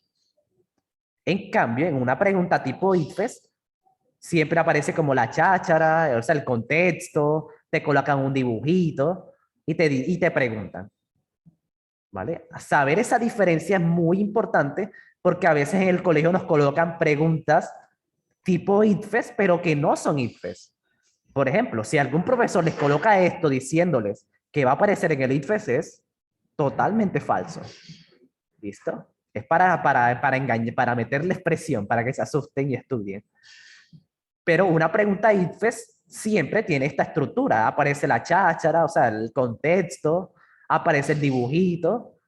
Speaker 1: En cambio, en una pregunta tipo ITFES, siempre aparece como la cháchara, o sea, el contexto, te colocan un dibujito y te preguntan. ¿Vale? Saber esa diferencia es muy importante porque a veces en el colegio nos colocan preguntas tipo ITFES, pero que no son ITFES. Por ejemplo, si algún profesor les coloca esto diciéndoles que va a aparecer en el ITFES, es totalmente falso. ¿Listo? Es para engañar, para meterles presión, para que se asusten y estudien. Pero una pregunta ITFES siempre tiene esta estructura. Aparece la cháchara, o sea, el contexto, aparece el dibujito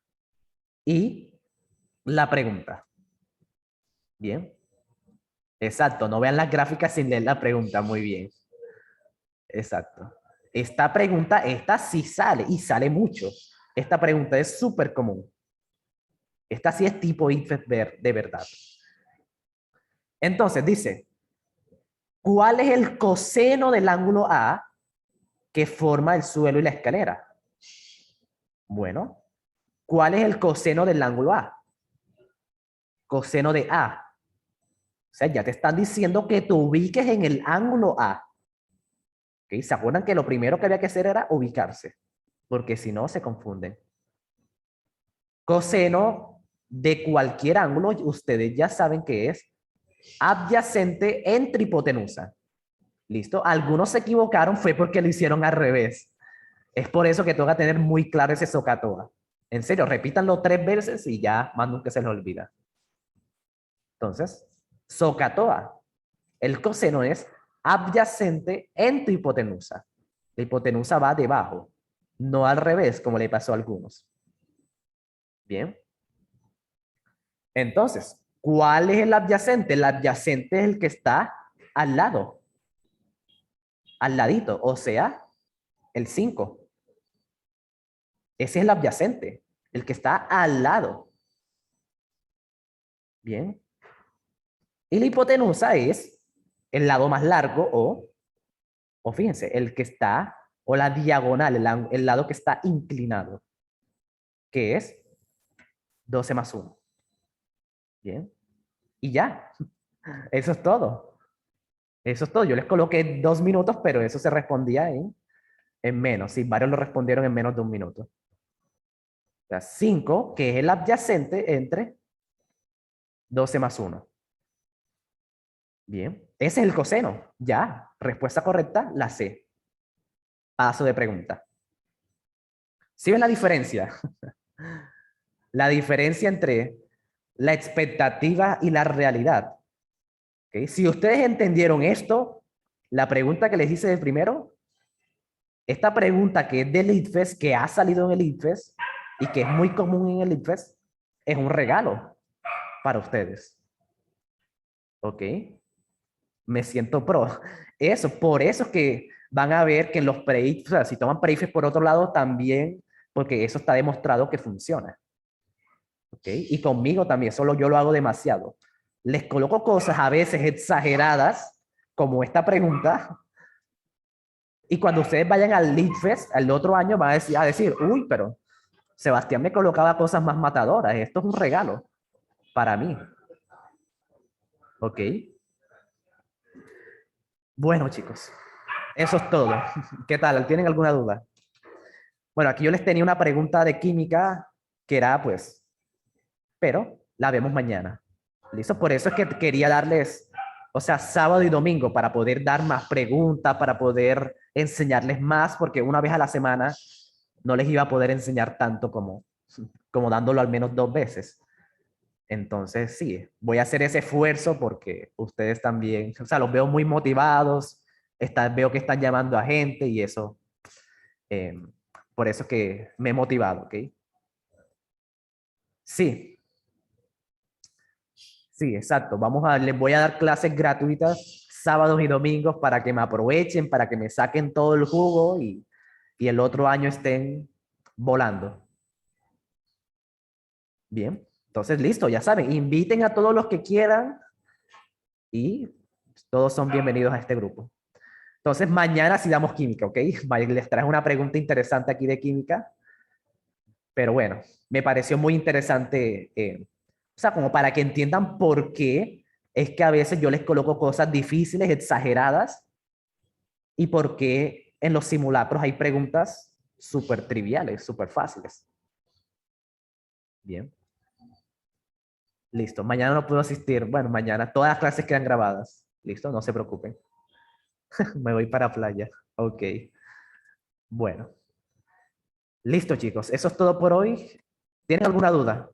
Speaker 1: y la pregunta. Bien. Exacto, no vean las gráficas sin leer la pregunta. Muy bien. Exacto. Esta pregunta, esta sí sale y sale mucho. Esta pregunta es súper común. Esta sí es tipo IFES de verdad. Entonces dice, ¿cuál es el coseno del ángulo A que forma el suelo y la escalera? Bueno, ¿cuál es el coseno del ángulo A? Coseno de A. O sea, ya te están diciendo que te ubiques en el ángulo A. ¿Okay? ¿Se acuerdan que lo primero que había que hacer era ubicarse? Porque si no, se confunden. Coseno de cualquier ángulo, ustedes ya saben que es adyacente entre hipotenusa. ¿Listo? Algunos se equivocaron, fue porque lo hicieron al revés. Es por eso que toca tener muy claro ese SOHCAHTOA. En serio, repítanlo 3 veces y ya más nunca se les olvida. Entonces, SOHCAHTOA. El coseno es adyacente en tu hipotenusa. La hipotenusa va debajo, no al revés, como le pasó a algunos. Bien. Entonces, ¿cuál es el adyacente? El adyacente es el que está al lado. Al ladito, o sea, el 5. Ese es el adyacente, el que está al lado. Bien. Y la hipotenusa es el lado más largo o fíjense, el que está, o la diagonal, el lado que está inclinado, que es 12 más 1. Bien. Y ya. Eso es todo. Eso es todo. Yo les coloqué 2 minutos, pero eso se respondía en menos. Sí, varios lo respondieron en menos de 1 minuto. O sea, 5, que es el adyacente entre 12 más 1. Bien. Ese es el coseno. Ya. Respuesta correcta, la C. Paso de pregunta. ¿Sí ven la diferencia? La diferencia entre la expectativa y la realidad. ¿Okay? Si ustedes entendieron esto, la pregunta que les hice de primero, esta pregunta que es del ITFES, que ha salido en el ITFES y que es muy común en el ITFES, es un regalo para ustedes. ¿Ok? Me siento pro. Eso, por eso es que van a ver que en los pre-ITFES, o sea, si toman pre-ITFES por otro lado también, porque eso está demostrado que funciona. ¿Ok? Y conmigo también, solo yo lo hago demasiado. Les coloco cosas a veces exageradas, como esta pregunta, y cuando ustedes vayan al LeadFest, al otro año, van a decir, uy, pero Sebastián me colocaba cosas más matadoras. Esto es un regalo para mí. ¿Ok? Bueno, chicos, eso es todo. ¿Qué tal? ¿Tienen alguna duda? Bueno, aquí yo les tenía una pregunta de química que era, pues, pero la vemos mañana. ¿Listo? Por eso es que quería darles, o sea, sábado y domingo para poder dar más preguntas, para poder enseñarles más, porque una vez a la semana no les iba a poder enseñar tanto como dándolo al menos 2 veces. Entonces, sí, voy a hacer ese esfuerzo porque ustedes también, o sea, los veo muy motivados, veo que están llamando a gente y eso, eh, por eso es que me he motivado, ¿ok? Sí, sí, exacto. Les voy a dar clases gratuitas sábados y domingos para que me aprovechen, para que me saquen todo el jugo y el otro año estén volando. Bien, entonces listo, ya saben, inviten a todos los que quieran y todos son bienvenidos a este grupo. Entonces mañana sí damos química, ¿ok? Les traje una pregunta interesante aquí de química, pero bueno, me pareció muy interesante, o sea, como para que entiendan por qué es que a veces yo les coloco cosas difíciles, exageradas, y por qué en los simulacros hay preguntas súper triviales, súper fáciles. Bien. Listo. Mañana no puedo asistir. Bueno, mañana todas las clases quedan grabadas. Listo, no se preocupen. Me voy para playa. Ok. Bueno. Listo, chicos. Eso es todo por hoy. ¿Tienen alguna duda?